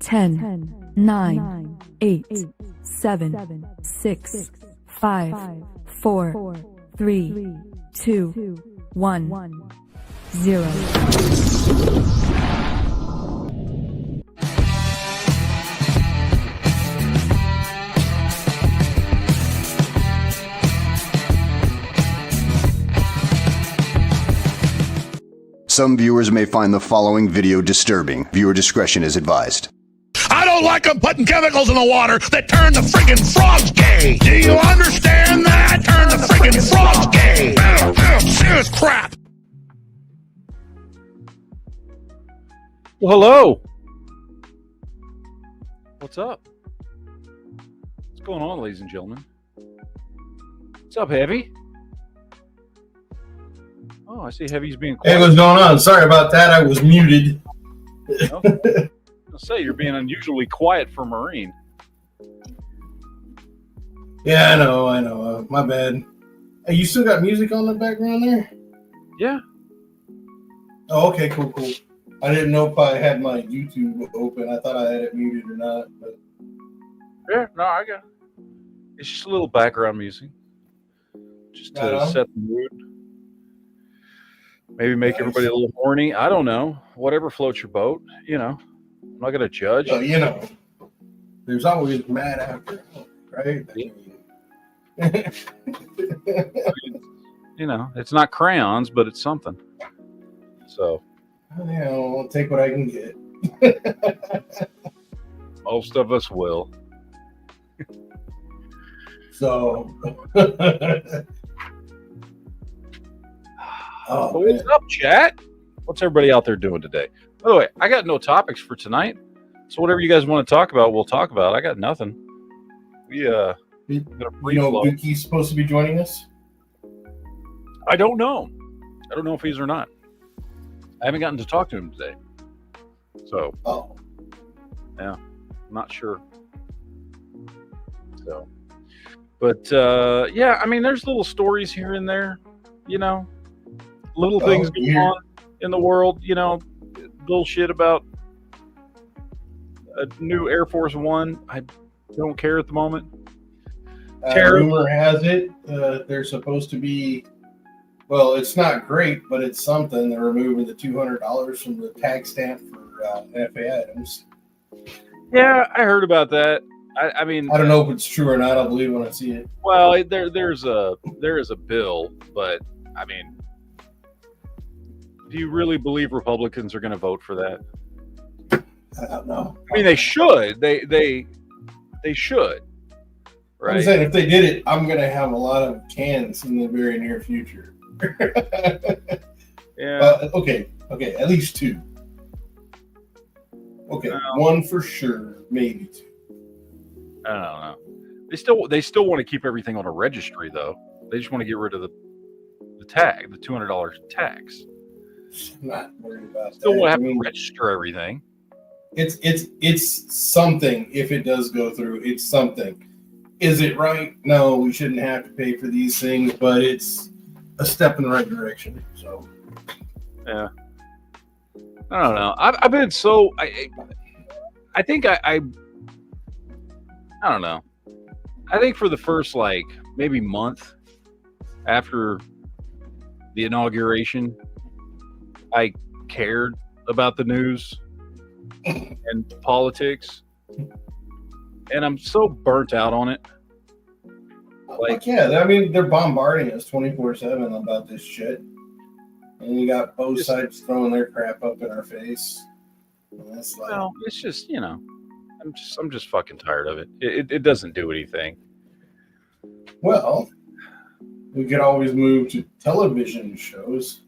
10, 9, 8, 7, 6, 5, 4, 3, 2, 1, 0. Some viewers may find the following video disturbing. Viewer discretion is advised. I don't like them putting chemicals in the water that turn the friggin' frogs gay. Do you understand that? Turn the friggin' frogs gay. Serious crap. Well, hello. What's up? What's going on, ladies and gentlemen? What's up, Heavy? Oh, I see Heavy's being quiet. Hey, what's going on? Sorry about that. I was muted. Okay. I'll say you're being unusually quiet for Marine. Yeah, I know. My bad. Hey, you still got music on the background there? Yeah. Oh, okay, cool. I didn't know if I had my YouTube open. I thought I had it muted or not. But Yeah, no, I got it. It's just a little background music. Just to set the mood. Maybe make everybody a little horny. I don't know. Whatever floats your boat, you know. I'm not going to judge. Well, you know, there's always mad after, right? Yeah. You know, it's not crayons, but it's something. So. Yeah, I'll take what I can get. Most of us will. So. So what's up, chat? What's everybody out there doing today? By the way, I got no topics for tonight. So whatever you guys want to talk about, we'll talk about. I got nothing. You know, Geeks supposed to be joining us? I don't know. I don't know if he's or not. I haven't gotten to talk to him today. So, yeah, I'm not sure. So, but yeah, I mean, there's little stories here and there, you know, little things going on in the world, you know, bullshit about a new Air Force One. I don't care at the moment. Rumor has it they're supposed to be. Well, it's not great, but it's something. They're removing the $200 from the tag stamp for FA items. Yeah, I heard about that. I mean, I don't know if it's true or not. I'll believe when I see it. Well, there is a bill, but I mean, do you really believe Republicans are going to vote for that? I don't know. I mean, they should. They should. Right. I'm saying if they did it, I'm going to have a lot of cans in the very near future. Yeah. Okay. At least two. Okay, one for sure, maybe two. I don't know. They still want to keep everything on a registry, though. They just want to get rid of the tag, the $200 tax. I'm not worried about that. Still want to have to register everything. It's something. If it does go through, it's something. Is it right? No, we shouldn't have to pay for these things, but it's a step in the right direction. So, yeah. I don't know. I've been so. I think I don't know. I think for the first maybe month after the inauguration, I cared about the news and politics, and I'm so burnt out on it. Yeah, I mean, they're bombarding us 24/7 about this shit, and you got both sides throwing their crap up in our face. Well, it's just, you know, I'm just fucking tired of it. It doesn't do anything. Well, we could always move to television shows.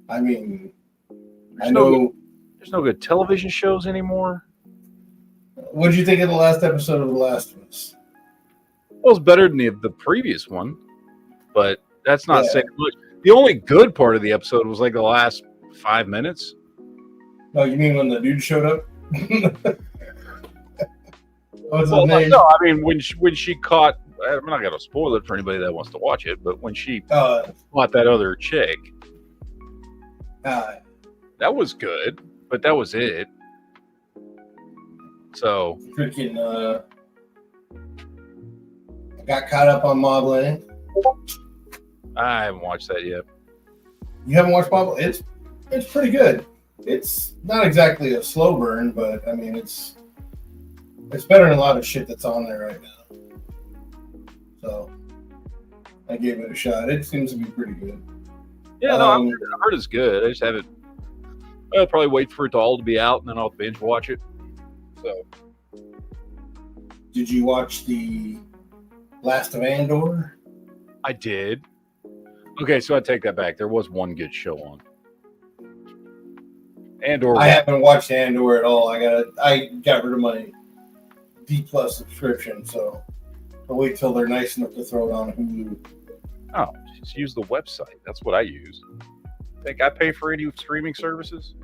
I mean, there's no good television shows anymore. What did you think of the last episode of The Last of Us? Well, it's better than the previous one, but that's not saying much. The only good part of the episode was the last 5 minutes. Oh, you mean when the dude showed up? What's his name? No, I mean when she caught. I'm not gonna spoil it for anybody that wants to watch it, but when she caught that other chick, that was good, but that was it. So Freaking, I got caught up on Mobland. I haven't watched that yet. You haven't watched Mobland? It's pretty good. It's not exactly a slow burn, but I mean it's better than a lot of shit that's on there right now. So I gave it a shot. It seems to be pretty good. Yeah, no, I heard it's good. I just haven't. I'll probably wait for it all to be out, and then I'll binge watch it. So, did you watch the Last of Andor? I did. Okay, so I take that back. There was one good show on. Andor. I haven't watched Andor at all. I got rid of my D+ subscription, so I'll wait till they're nice enough to throw it on Hulu. Oh, just use the website. That's what I use. Think I pay for any streaming services?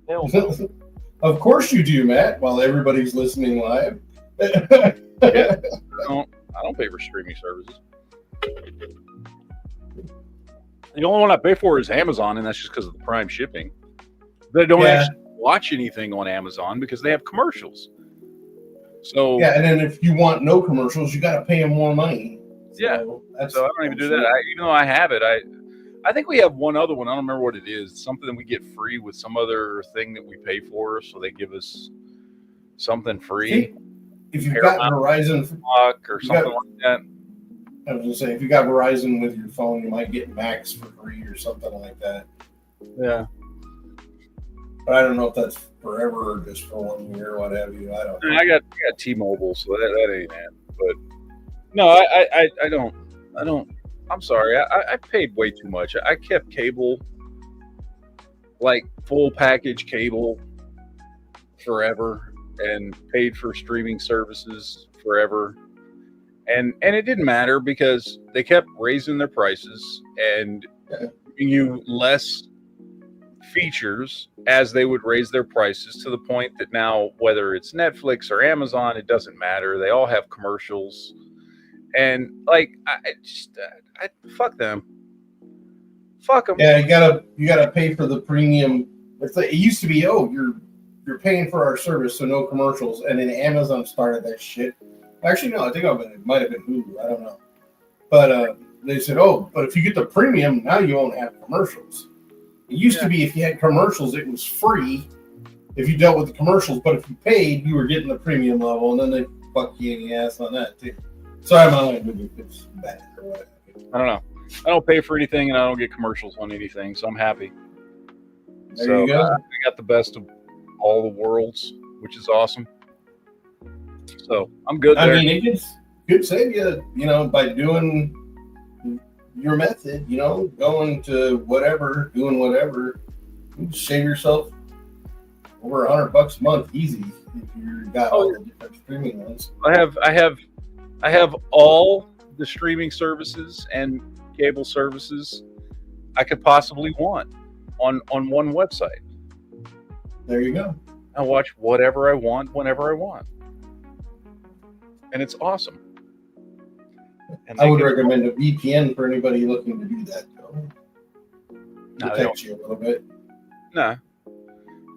Hell no. Of course you do, Matt, while everybody's listening live. Yeah, I don't pay for streaming services. The only one I pay for is Amazon, and that's just because of the Prime shipping. But I don't actually watch anything on Amazon because they have commercials. So yeah, and then if you want no commercials, you got to pay them more money. So I don't even do that. Even though I have it, I think we have one other one. I don't remember what it is. Something that we get free with some other thing that we pay for, so they give us something free. If you've got Verizon or something like that. I was gonna say, if you got Verizon with your phone, you might get Max for free or something like that. Yeah. But I don't know if that's forever or just for 1 year or what have you. I don't know. I got T-Mobile, so that ain't it. But no, I don't. I'm sorry. I paid way too much. I kept cable, like full package cable, forever, and paid for streaming services forever. And it didn't matter because they kept raising their prices and giving you less features as they would raise their prices, to the point that now, whether it's Netflix or Amazon, it doesn't matter. They all have commercials. And like, I fuck them. Fuck them. Yeah, you gotta pay for the premium. It used to be, you're paying for our service, so no commercials. And then Amazon started that shit. Actually, no, I think it might have been Hulu. I don't know. But they said, but if you get the premium, now you won't have commercials. It used to be if you had commercials, it was free if you dealt with the commercials. But if you paid, you were getting the premium level, and then they fuck you in the ass on that too. Sorry, my language, if it's bad or whatever. I don't know. I don't pay for anything, and I don't get commercials on anything, so I'm happy. There you go. I got the best of all the worlds, which is awesome. So I'm good there. I mean, it could save you, by doing your method, going to whatever, doing whatever, you save yourself over $100 a month easy if you got all the different streaming ones. I have all the streaming services and cable services I could possibly want on one website. There you go. I watch whatever I want whenever I want. And it's awesome. And I would recommend a VPN for anybody looking to do that, though. Protects you a little bit. Nah.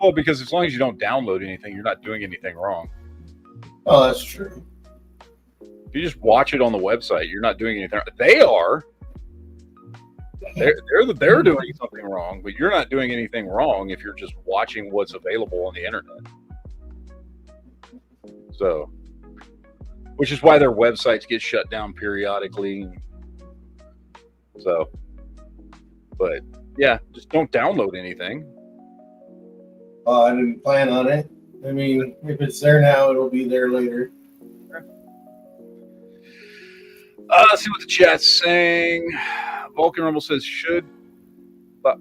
Well, because as long as you don't download anything, you're not doing anything wrong. Oh, that's true. If you just watch it on the website, you're not doing anything. They are. They're doing something wrong, but you're not doing anything wrong if you're just watching what's available on the internet. So, which is why their websites get shut down periodically. So, but yeah, just don't download anything. I didn't plan on it. I mean, if it's there now, it'll be there later. Let's see what the chat's saying. Vulcan Rumble says, should what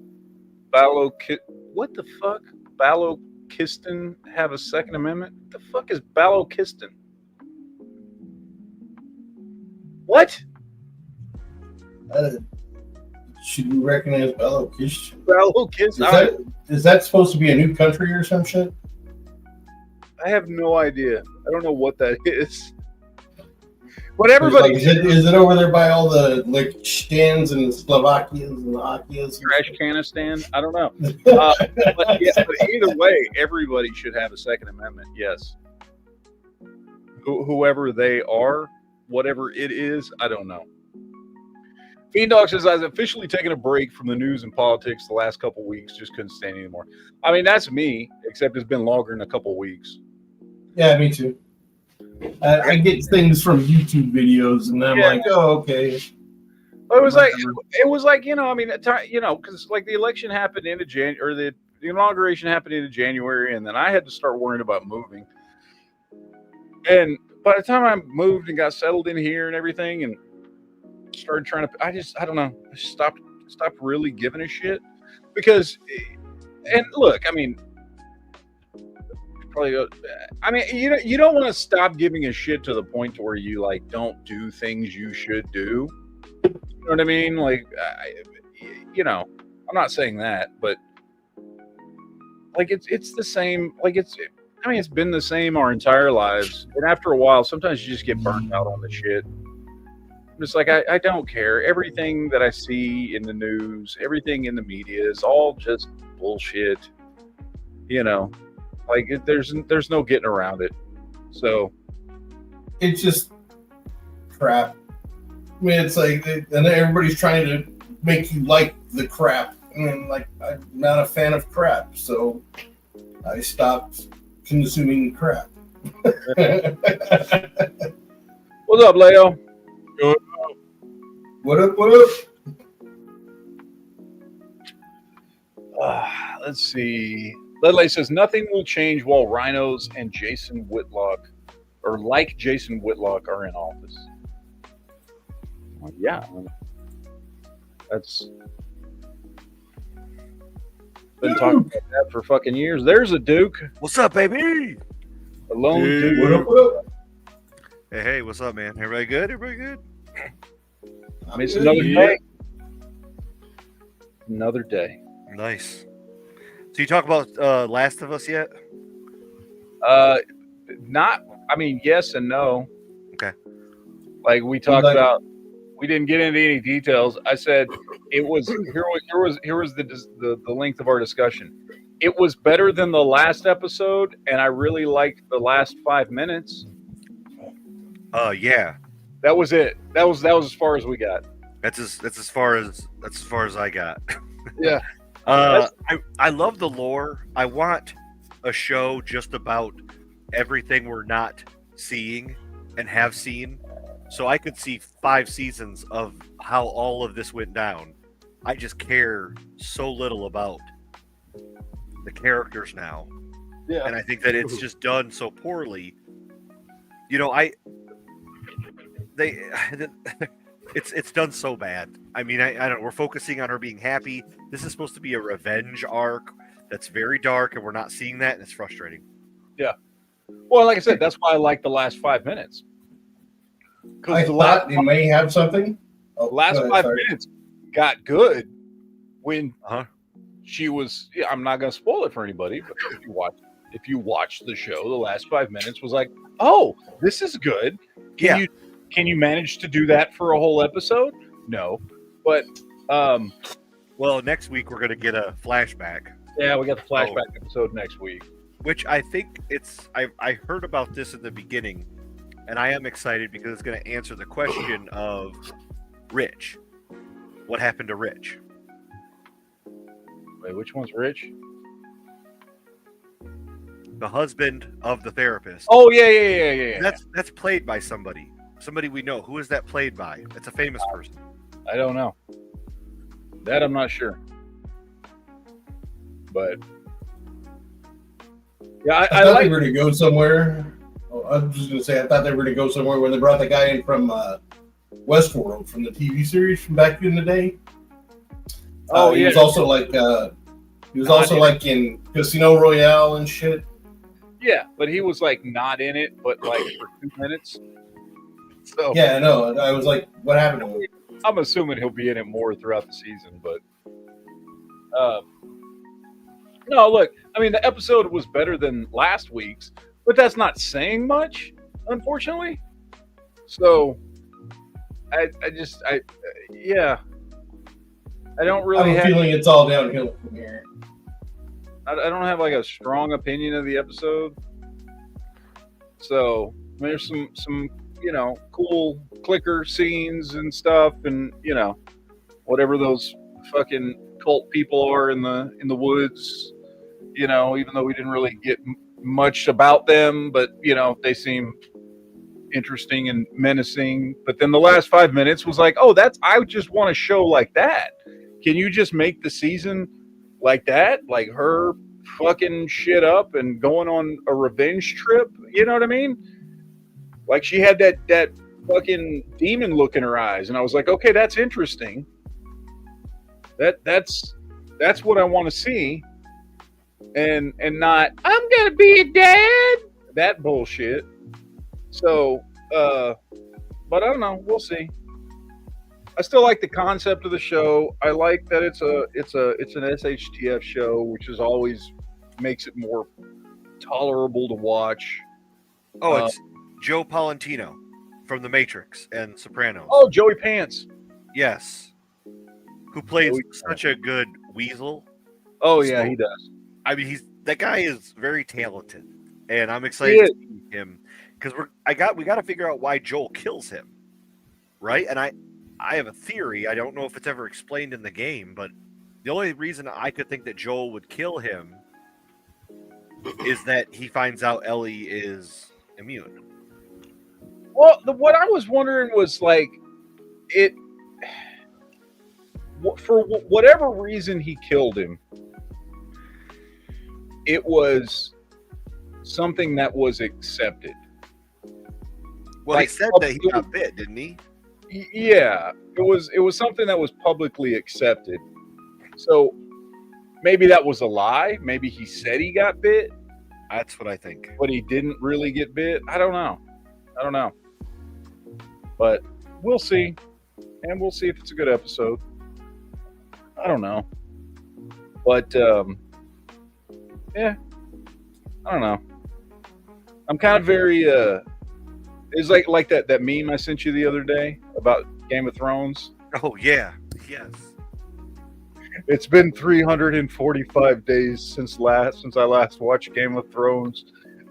the fuck? Balochistan have a Second Amendment? What the fuck is Balochistan? What? Should we recognize Balochistan? Balochistan? Is that supposed to be a new country or some shit? I have no idea. I don't know what that is. But everybody is it over there by all the stands and Slovakians and Slovakias? Trashcanistan? I don't know. But either way, everybody should have a Second Amendment. Yes. whoever they are, whatever it is, I don't know. Fiend Dog says, I've officially taken a break from the news and politics the last couple weeks. Just couldn't stand anymore. I mean, that's me, except it's been longer than a couple weeks. Yeah, me too. I get things from YouTube videos, and I'm like, oh, okay. It was like, you know, I mean, you know, because like the election happened into January, or the inauguration happened into January, and then I had to start worrying about moving. And by the time I moved and got settled in here and everything, and started trying to, I don't know, I stopped really giving a shit because, and look, I mean, probably, I mean, you don't want to stop giving a shit to the point to where you like don't do things you should do. You know what I mean? Like, you know, I'm not saying that, but like it's the same. Like I mean, it's been the same our entire lives, and after a while, sometimes you just get burnt out on the shit. I'm just like, I don't care. Everything that I see in the news, everything in the media is all just bullshit. You know, like there's no getting around it. So it's just crap. I mean, it's like, and everybody's trying to make you like the crap. And like, I'm not a fan of crap, so I stopped consuming crap. What's up, Leo? What up? What up? Let's see. Ledley says nothing will change while Rhinos and Jason Whitlock, or like Jason Whitlock, are in office. Well, yeah, that's been talking about that for fucking years. There's a Duke. What's up, baby? A lone Duke. What up? What up? Hey, what's up, man? Everybody good? Everybody good? I mean, it's another day. Another day. Nice. So you talk about Last of Us yet? Not. I mean, yes and no. Okay. Like we talked about, we didn't get into any details. I said it was here was the length of our discussion. It was better than the last episode, and I really liked the last 5 minutes. Yeah. That was it. That was as far as we got. That's as far as I got. Yeah. I love the lore. I want a show just about everything we're not seeing and have seen, so I could see 5 seasons of how all of this went down. I just care so little about the characters now. Yeah. And I think that it's just done so poorly. You know, it's done so bad. I mean, I don't. We're focusing on her being happy. This is supposed to be a revenge arc that's very dark, and we're not seeing that, and it's frustrating. Yeah. Well, like I said, that's why I like the last 5 minutes. I thought they may have something. The last 5 minutes got good when she was. Yeah, I'm not going to spoil it for anybody, but if you watch the show, the last 5 minutes was like, oh, this is good. Can you manage to do that for a whole episode? No, but well, next week we're going to get a flashback. Yeah, we got the flashback episode next week. Which I think I heard about this in the beginning, and I am excited because it's going to answer the question of Rich. What happened to Rich? Wait, which one's Rich? The husband of the therapist. Oh, yeah. That's played by somebody. Somebody we know. Who is that played by? It's a famous person. I don't know. That I'm not sure. But yeah, I thought they were to go somewhere. I was just going to say, I thought they were to go somewhere when they brought the guy in from Westworld, from the TV series from back in the day. He was also like in Casino Royale and shit. Yeah, but he was like not in it, but like for 2 minutes. So yeah, I know. I was like, what happened to him? I'm assuming he'll be in it more throughout the season, but no, look, I mean, the episode was better than last week's, but that's not saying much, unfortunately. So I don't really have a feeling it's all downhill from here. I don't have like a strong opinion of the episode. So There's some cool clicker scenes and stuff, and whatever those fucking cult people are in the woods. Even though we didn't really get much about them, but they seem interesting and menacing. But then the last 5 minutes was like, oh, I just want a show like that. Can you just make the season like that? Like her fucking shit up and going on a revenge trip. You know what I mean? Like she had that fucking demon look in her eyes, and I was like, okay, that's interesting. That's what I want to see, and not I'm gonna be a dad. That bullshit. So, but I don't know. We'll see. I still like the concept of the show. I like that it's an SHTF show, which is always makes it more tolerable to watch. Oh, it's Joe Palantino from The Matrix and Sopranos. Oh, Joey Pants. Yes. Who plays such a good Weasel. Oh, yeah, he does. I mean, that guy is very talented, and I'm excited to see him because we got to figure out why Joel kills him, right? And I have a theory. I don't know if it's ever explained in the game, but the only reason I could think that Joel would kill him is that he finds out Ellie is immune. Well, what I was wondering was like, for whatever reason he killed him, it was something that was accepted. Well, like, he said that he got bit, didn't he? Yeah, it was something that was publicly accepted. So maybe that was a lie. Maybe he said he got bit. That's what I think. But he didn't really get bit. I don't know. But we'll see. And we'll see if it's a good episode. I don't know. But, yeah. I don't know. I'm kind of very, it's like that meme I sent you the other day about Game of Thrones. Oh, yeah. Yes. It's been 345 days since I last watched Game of Thrones.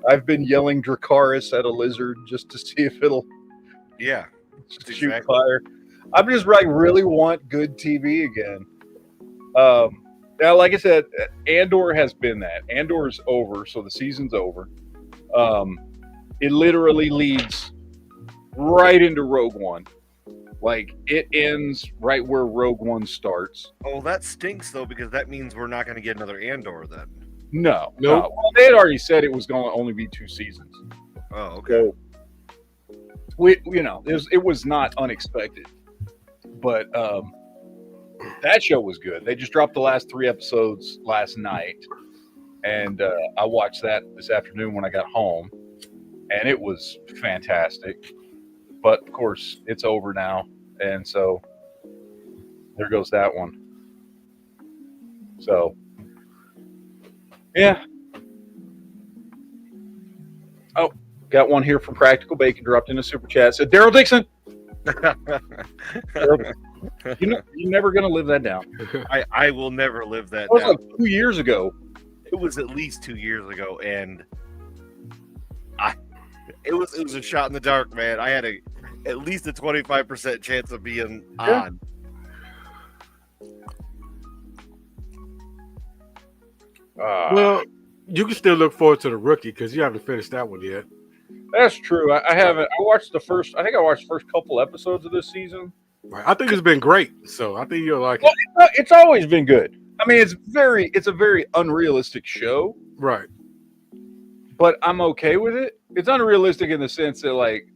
I've been yelling Dracarys at a lizard just to see if it'll shoot fire. I'm just like really want good TV again. Now, like I said, Andor has been that. Andor's over, so the season's over. It literally leads right into Rogue One. Like, it ends right where Rogue One starts. Oh, that stinks, though, because that means we're not going to get another Andor then. No. Well, they had already said it was going to only be 2 seasons. Oh, okay. So, it was not unexpected. But that show was good. They just dropped the last 3 episodes last night. And I watched that this afternoon when I got home. And it was fantastic. But, of course, it's over now. And so, there goes that one. So, yeah. Oh, got one here from Practical Bacon dropped in a super chat. Said, Daryl Dixon. You're never going to live that down. I will never live that down. That was like 2 years ago. It was at least 2 years ago, and it was a shot in the dark, man. I had at least a 25% chance of being on. Well, you can still look forward to The Rookie because you haven't finished that one yet. That's true. I haven't. I watched the first couple episodes of this season. Right. I think it's been great, so I think you'll like it. It's always been good. I mean, it's a very unrealistic show. Right. But I'm okay with it. It's unrealistic in the sense that, like,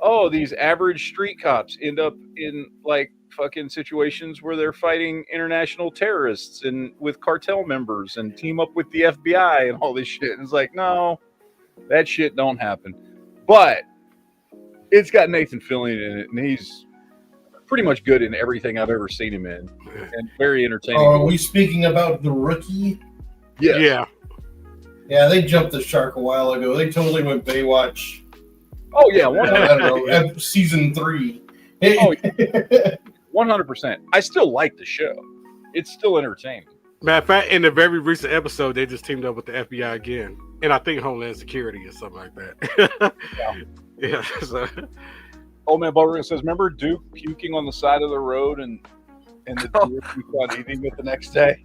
oh, these average street cops end up in, like, fucking situations where they're fighting international terrorists and with cartel members and team up with the FBI and all this shit. And it's like, no, that shit don't happen. But it's got Nathan Fillion in it, and he's pretty much good in everything I've ever seen him in, and very entertaining. Are we speaking about The Rookie? Yes. Yeah, they jumped the shark a while ago. They totally went Baywatch. Oh, yeah. I don't know, season 3. Oh, 100%. I still like the show. It's still entertaining. Matter of fact, in the very recent episode, they just teamed up with the FBI again, and I think Homeland Security or something like that. Yeah. So. Old Man Butterfield says, "Remember Duke puking on the side of the road and the deer keep on eating it the next day?"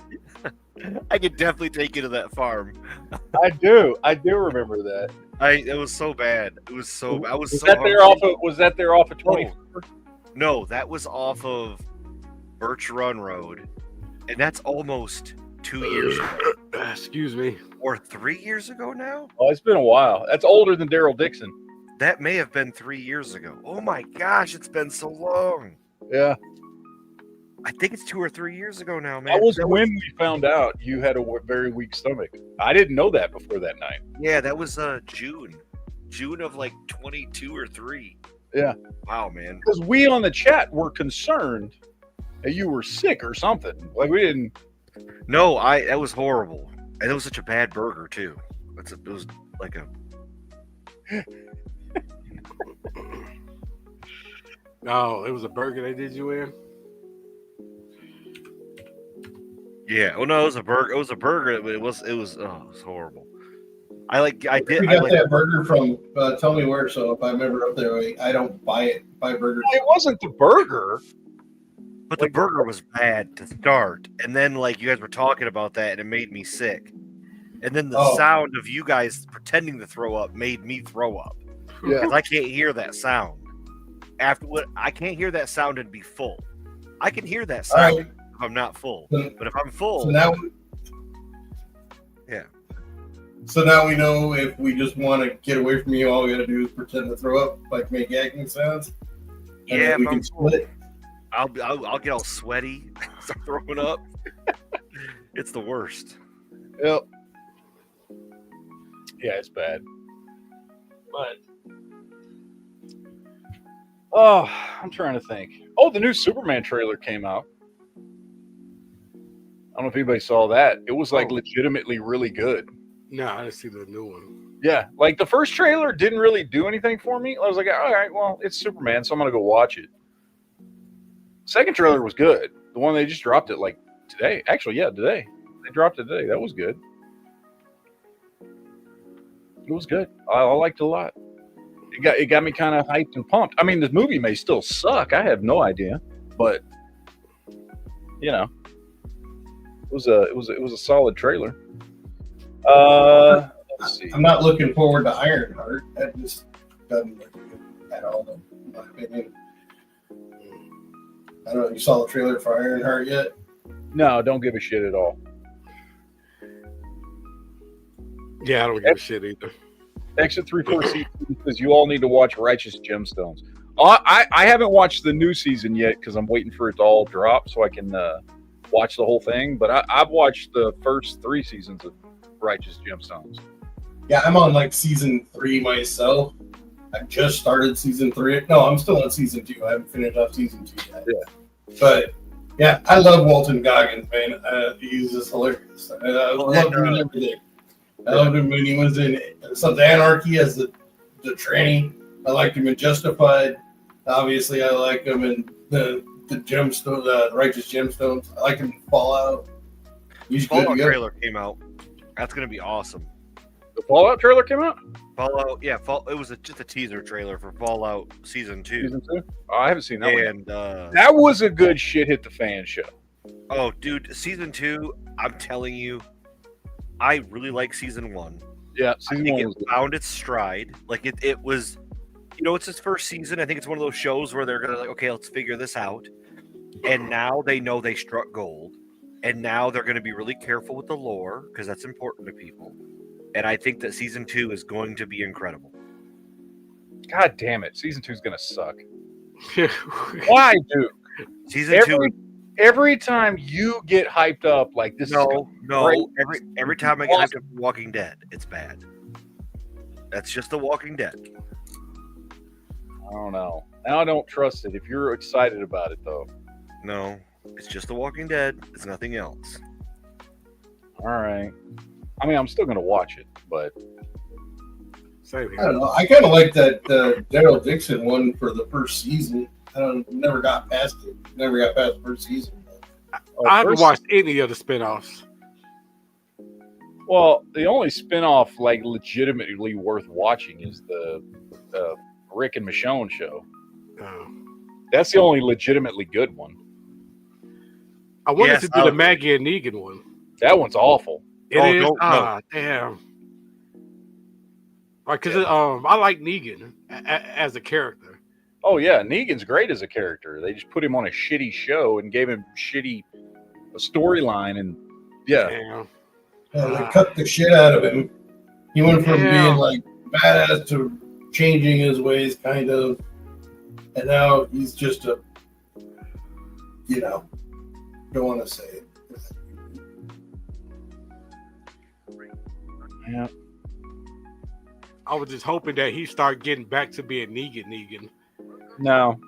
I could definitely take you to that farm. I do remember that. It was so bad. It was so. I was so. Was that there off of 20? No, that was off of Birch Run Road, and that's almost 2 years ago. Excuse me. Or 3 years ago now? Oh, it's been a while. That's older than Daryl Dixon. That may have been 3 years ago. Oh my gosh, it's been so long. Yeah. I think it's 2 or 3 years ago now, man. That was when we found out you had a very weak stomach. I didn't know that before that night. Yeah, that was June of like 22 or 3. Yeah. Wow, man. Because we on the chat were concerned that you were sick or something. Like we didn't. No, that was horrible, and it was such a bad burger too. It was like a. Oh, it was a burger they did you in? Yeah. Oh no, it was a burger. It was a burger, but it was horrible. We got that burger from Tell Me Where. So if I'm ever up there, I don't buy burgers. It wasn't the burger. But the burger was bad to start, and then like you guys were talking about that, and it made me sick. And then the sound of you guys pretending to throw up made me throw up. Yeah. Because I can't hear that sound. I can't hear that sound and be full. I can hear that sound if I'm not full. But if I'm full, So now we know if we just want to get away from you, all we got to do is pretend to throw up, like make gagging sounds. Yeah, we can split. I'll get all sweaty, start throwing up. It's the worst. Yep. Yeah, it's bad. But I'm trying to think. Oh, the new Superman trailer came out. I don't know if anybody saw that. It was like legitimately really good. No, I didn't see the new one. Yeah, like the first trailer didn't really do anything for me. I was like, all right, well, it's Superman, so I'm gonna go watch it. Second trailer was good. The one they just dropped it like today. Actually, yeah, today. They dropped it today. That was good. It was good. I liked it a lot. It got me kind of hyped and pumped. I mean, the movie may still suck. I have no idea, but you know, it was a solid trailer. Let's see. I'm not looking forward to Ironheart. That just doesn't look good at all, in my opinion. I don't know. You saw the trailer for Ironheart yet? No, don't give a shit at all. Yeah, I don't give a shit either. Exit 3/4 season because you all need to watch Righteous Gemstones. I haven't watched the new season yet because I'm waiting for it to all drop so I can watch the whole thing. But I've watched the first 3 seasons of Righteous Gemstones. Yeah, I'm on like season 3 myself. I just started season 3. No, I'm still on season 2. I haven't finished off season 2 yet. Yeah. But yeah, I love Walton Goggins, man. He's just hilarious. I loved him in everything. I loved him when he was in Sons of Anarchy as the tranny. I liked him in Justified. Obviously, I like him in the Gemstone, the Righteous Gemstones. I like him in Fallout. He's good. Fallout trailer came out. That's gonna be awesome. The Fallout trailer came out? Fallout, yeah. It was just a teaser trailer for Fallout Season 2. Season 2? Oh, I haven't seen that one. And that was a good shit hit the fan show. Oh, dude, Season 2, I'm telling you, I really like Season 1. Yeah, Season 1 was good. Found its stride. Like, it was, you know, it's its first season. I think it's one of those shows where they're going to, like, okay, let's figure this out. And now they know they struck gold. And now they're going to be really careful with the lore because that's important to people. And I think that Season 2 is going to be incredible. God damn it. Season 2 is going to suck. Why, dude? Season 2... Every time you get hyped up like this, every time I get hyped up for Walking Dead, it's bad. That's just The Walking Dead. I don't know. Now I don't trust it. If you're excited about it, though, no, it's just The Walking Dead. It's nothing else. All right. I mean, I'm still gonna watch it, but I don't know. I kind of like that Daryl Dixon one for the first season. Never got past it. Never got past the first season. I haven't watched any of the spinoffs. Well, the only spinoff like legitimately worth watching is the Rick and Michonne show. Oh. That's the only legitimately good one. I wanted to do the Maggie and Negan one. That one's awful. It is? Damn. Because I like Negan as a character. Oh yeah, Negan's great as a character. They just put him on a shitty show and gave him shitty storyline, and yeah. They cut the shit out of him. He went from being like badass to changing his ways, kind of, and now he's just a, don't want to say it. Yeah. I was just hoping that he start getting back to being Negan. No,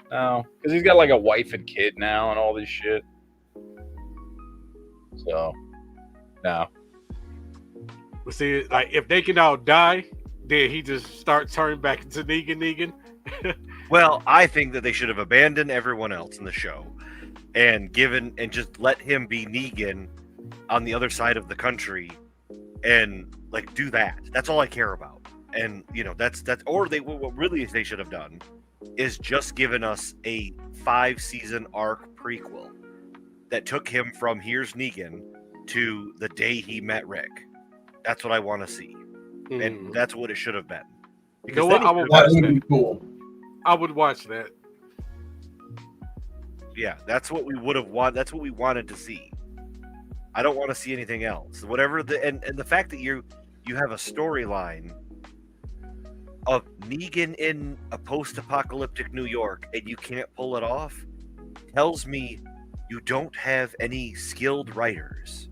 because he's got like a wife and kid now and all this shit. So, no. But see, like if they can all die, then he just starts turning back into Negan. Well, I think that they should have abandoned everyone else in the show and just let him be Negan on the other side of the country and like do that. That's all I care about. And that's what really they should have done is just given us a 5-season arc prequel that took him from here's Negan to the day he met Rick. That's what I want to see. And that's what it should have been. Because I would watch that. Cool. I would watch that. Yeah, that's what we would have wanted. That's what we wanted to see. I don't want to see anything else. Whatever and the fact that you have a storyline of Negan in a post-apocalyptic New York and you can't pull it off tells me you don't have any skilled writers.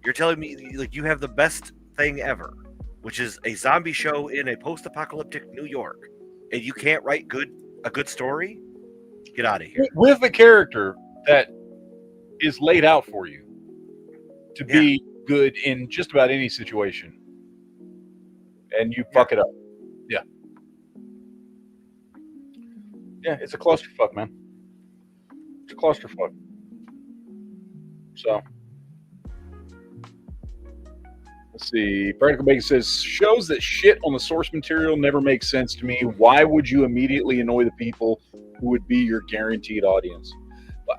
You're telling me like you have the best thing ever, which is a zombie show in a post-apocalyptic New York, and you can't write a good story? Get out of here. With a character that is laid out for you to be good in just about any situation, and you fuck it up. Yeah, it's a clusterfuck, man. It's a clusterfuck. So, let's see. Practical Bacon says, shows that shit on the source material never make sense to me. Why would you immediately annoy the people who would be your guaranteed audience?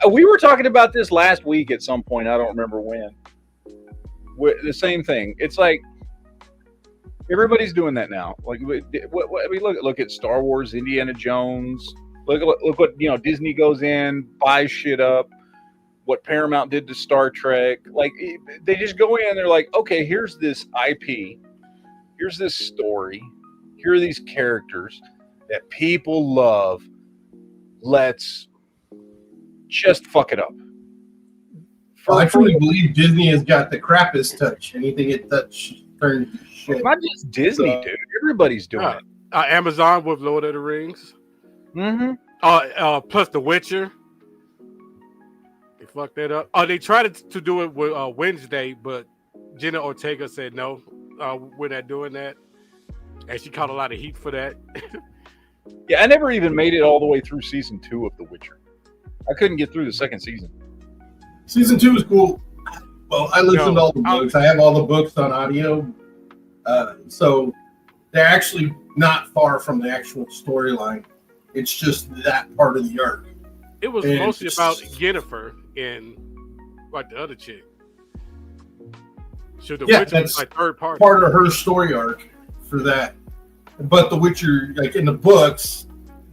We were talking about this last week at some point. I don't remember when. The same thing. It's like, everybody's doing that now. Like, I mean, look at Star Wars, Indiana Jones. Look what Disney goes in, buys shit up. What Paramount did to Star Trek. Like, they just go in. They're like, okay, here's this IP, here's this story, here are these characters that people love. Let's just fuck it up. I truly believe Disney has got the crappiest touch. Anything it touches turns to shit. It's not just Disney, dude. Everybody's doing it. Amazon with Lord of the Rings. Mm-hmm. Plus The Witcher. They fucked that up. They tried to do it with Wednesday, but Jenna Ortega said no. We're not doing that, and she caught a lot of heat for that. Yeah, I never even made it all the way through season 2 of The Witcher. I couldn't get through the second season. Season 2 is cool. Well, I listened to all the books. I have all the books on audio, so they're actually not far from the actual storyline. It's just that part of the arc. It was mostly about Yennefer and like the other chick. So the Witcher was like third party. Part of her story arc for that. But The Witcher, like in the books,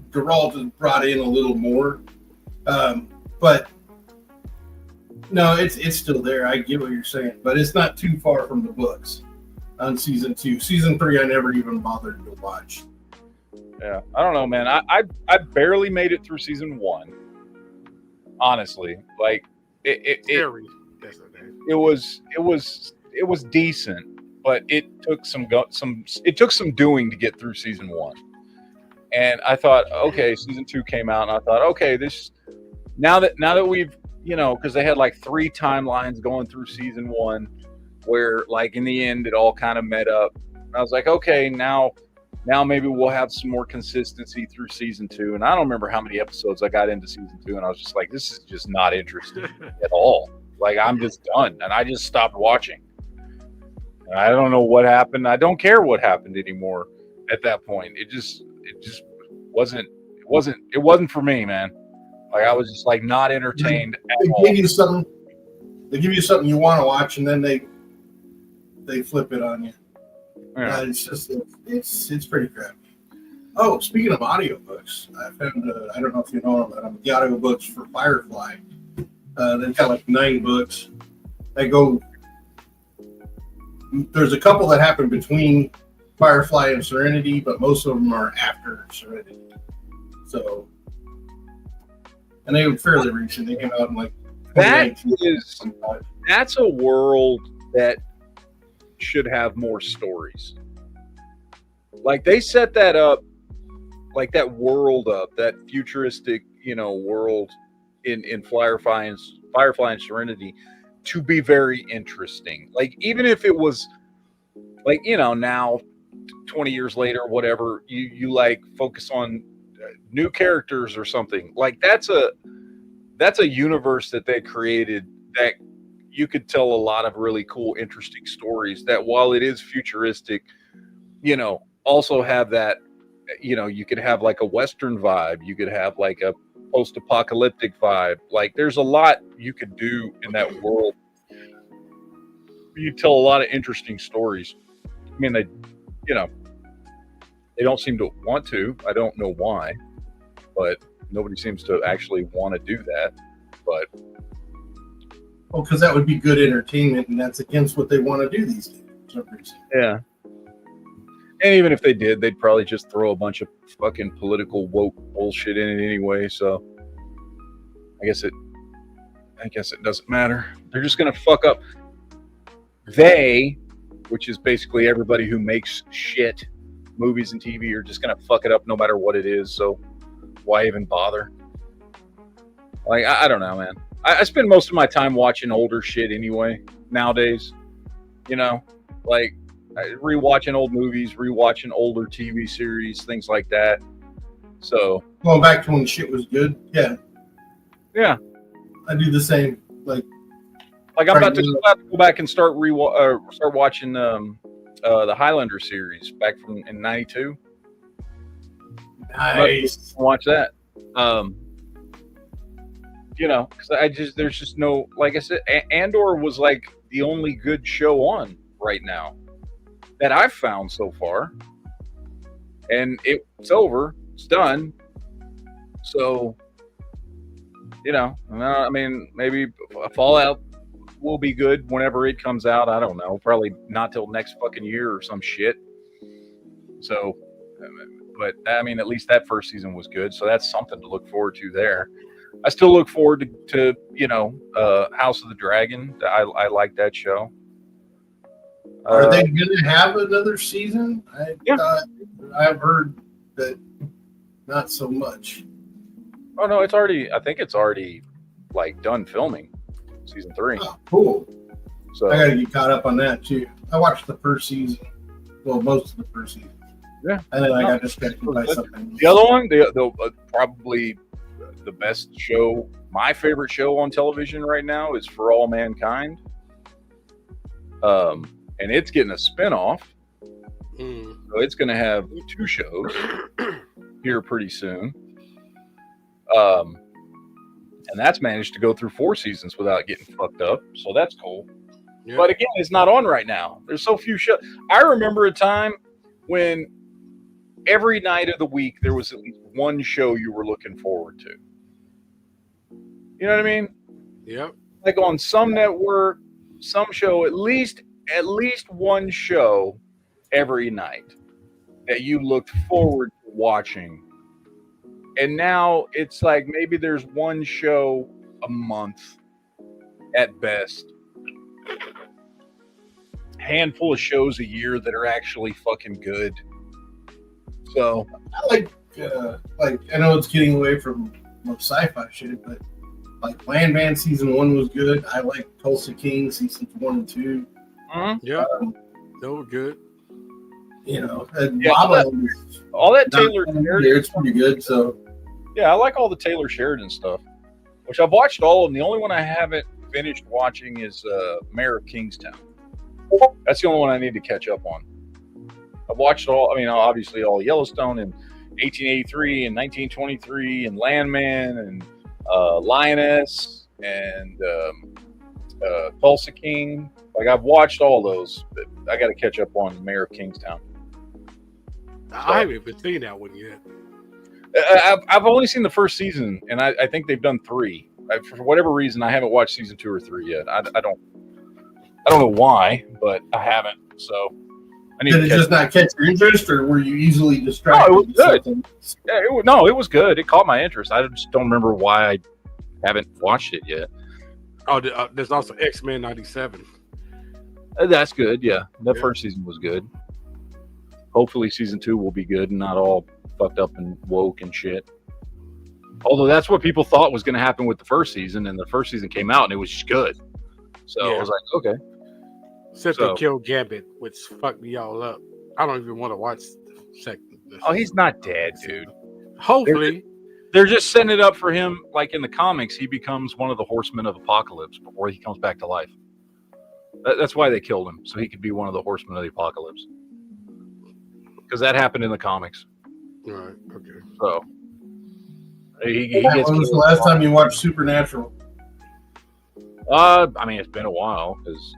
Geralt is brought in a little more. But no, it's still there. I get what you're saying, but it's not too far from the books on season 2. Season 3, I never even bothered to watch. Yeah, I don't know, man. I barely made it through season 1. Honestly, like it was decent, but it took some doing to get through season 1. And I thought, okay, season 2 came out, and I thought, okay, this now that we've because they had like 3 timelines going through season 1, where like in the end it all kind of met up. And I was like, okay, now now maybe we'll have some more consistency through season 2. And I don't remember how many episodes I got into season 2, and I was just like, this is just not interesting at all. Like, I'm just done, and I just stopped watching. And I don't know what happened. I don't care what happened anymore at that point. It just wasn't for me, man. Like, I was just like not entertained at all. They give you something you want to watch, and then they flip it on you. Yeah. It's pretty crappy. Oh, speaking of audiobooks, I found I don't know if you know them, but the audiobooks for Firefly. They've got like 9 books. There's a couple that happen between Firefly and Serenity, but most of them are after Serenity. So, and they were fairly recent. They came out in like 2019. That's a world that should have more stories. Like, they set that up, like that world up, that futuristic, world in Firefly and Serenity, to be very interesting. Like, even if it was like, now 20 years later, whatever, you like focus on new characters or something. Like, that's a universe that they created that you could tell a lot of really cool, interesting stories that, while it is futuristic, also have that, you could have like a Western vibe. You could have like a post-apocalyptic vibe. Like, there's a lot you could do in that world. You tell a lot of interesting stories. I mean, they don't seem to want to. I don't know why, but nobody seems to actually want to do that. But well, because that would be good entertainment, and that's against what they want to do these days. For some reason. Yeah. And even if they did, they'd probably just throw a bunch of fucking political woke bullshit in it anyway. So I guess it doesn't matter. They're just gonna fuck up. They, which is basically everybody who makes shit, movies and TV, are just gonna fuck it up no matter what it is. So why even bother? Like, I don't know, man. I spend most of my time watching older shit anyway nowadays. Like, rewatching old movies, rewatching older TV series, things like that. So going back to when shit was good, yeah, I do the same. Like I'm about to go back and start watching the Highlander series back in '92. Nice. Watch that. Because there's just no, like I said, Andor was like the only good show on right now that I've found so far, and it's over, it's done. So, I mean, maybe Fallout will be good whenever it comes out. I don't know, probably not till next fucking year or some shit. So, but I mean, at least that first season was good, so that's something to look forward to there. I still look forward to House of the Dragon. I like that show. Are they going to have another season? I've heard that not so much. Oh no, I think it's already like done filming season 3. Oh, cool. So I got to get caught up on that too. I watched the first season. Well, most of the first season. Yeah. And then I got distracted by something. The other one, the probably the best show, my favorite show on television right now, is For All Mankind. And it's getting a spinoff. So it's going to have 2 shows here pretty soon. And that's managed to go through 4 seasons without getting fucked up. So that's cool. Yeah. But again, it's not on right now. There's so few shows. I remember a time when every night of the week there was at least one show you were looking forward to. You know what I mean? Yep. Like on some network, some show, at least one show every night that you looked forward to watching. And now it's like maybe there's one show a month at best. Handful of shows a year that are actually fucking good. So I I know it's getting away from sci-fi shit, but like Landman season 1 was good. I like Tulsa King seasons 1 and 2. Yeah, they were good. You know, and Yeah, Mama all that not Taylor there. Sheridan. It's pretty good. So Yeah, I like all the Taylor Sheridan stuff, which I've watched all of them. The only one I haven't finished watching is Mayor of Kingstown. That's the only one I need to catch up on. I've watched all. I mean, obviously all Yellowstone and 1883 and 1923 and Landman and Lioness and Tulsa King. Like I've watched all those, but I got to catch up on Mayor of Kingstown. I haven't even seen that one yet. I've only seen the first season, and I think they've done 3. For whatever reason, I haven't watched season 2 or 3 yet. I don't know why, but I haven't. So I need did to it catch just not catch your interest, or were you easily distracted? No, it was good. Something? Yeah, it was good. It caught my interest. I just don't remember why I haven't watched it yet. Oh, there's also X-Men 97. That's good. Yeah, the Yeah. first season was good. Hopefully, season 2 will be good and not all fucked up and woke and shit. Although that's what people thought was going to happen with the first season, and the first season came out and it was just good. So I Yeah. was like, okay. Except So- they killed Gambit, which fucked me all up. I don't even want to watch the second. Oh, he's not dead, dude. Hopefully. They're just setting it up for him. Like in the comics, he becomes one of the horsemen of apocalypse before he comes back to life. That's why they killed him, so he could be one of the horsemen of the apocalypse. Because that happened in the comics. All right. Okay. So he When gets was the killed. last time you watched Supernatural? I mean, it's been a while because,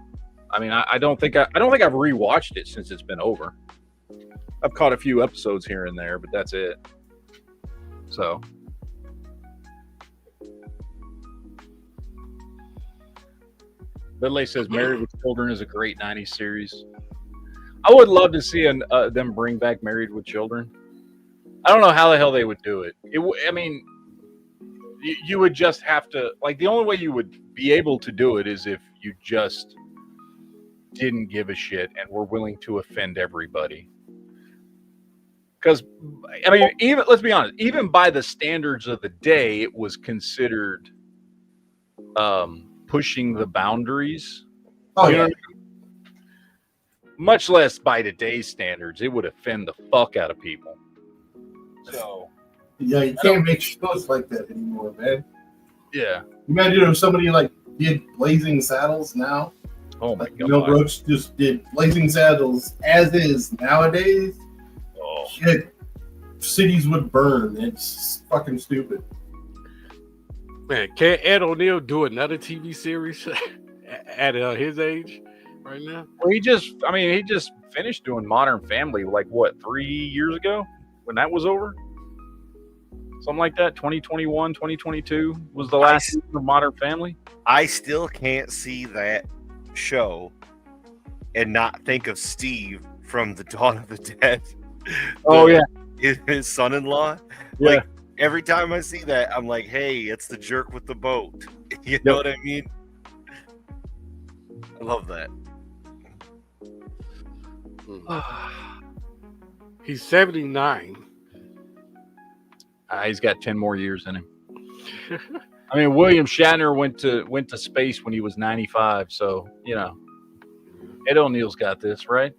I mean, I don't think I've rewatched it since it's been over. I've caught a few episodes here and there, but that's it. So, Bentley says Married with Children is a great '90s series. I would love to see them bring back Married with Children. I don't know how the hell they would do it. I mean, you would just have to, like, the only way you would be able to do it is if you just didn't give a shit and were willing to offend everybody. Because, I mean, even, let's be honest, even by the standards of the day, it was considered pushing the boundaries. Oh, You know yeah. what I mean? Much less by today's standards, it would offend the fuck out of people. So, Yeah, you can't make shows like that anymore, man. yeah. Imagine if somebody like did Blazing Saddles now. Oh my Like god. Mel Brooks just did Blazing Saddles as is nowadays. Oh. Shit, cities would burn. It's fucking stupid. Man, can Ed O'Neill do another TV series at his age right now? Well, he just finished doing Modern Family, like what, 3 years ago when that was over? Something like that. 2021, 2022 was the last season of Modern Family. I still can't see that show and not think of Steve from the Dawn of the Dead. Oh, yeah. His son-in-law. Yeah. Like every time I see that, I'm like, hey, it's the jerk with the boat. You know what I mean? I love that. He's 79. He's got 10 more years in him. I mean, William Shatner went to space when he was 95, so you know, Ed O'Neill's got this, right?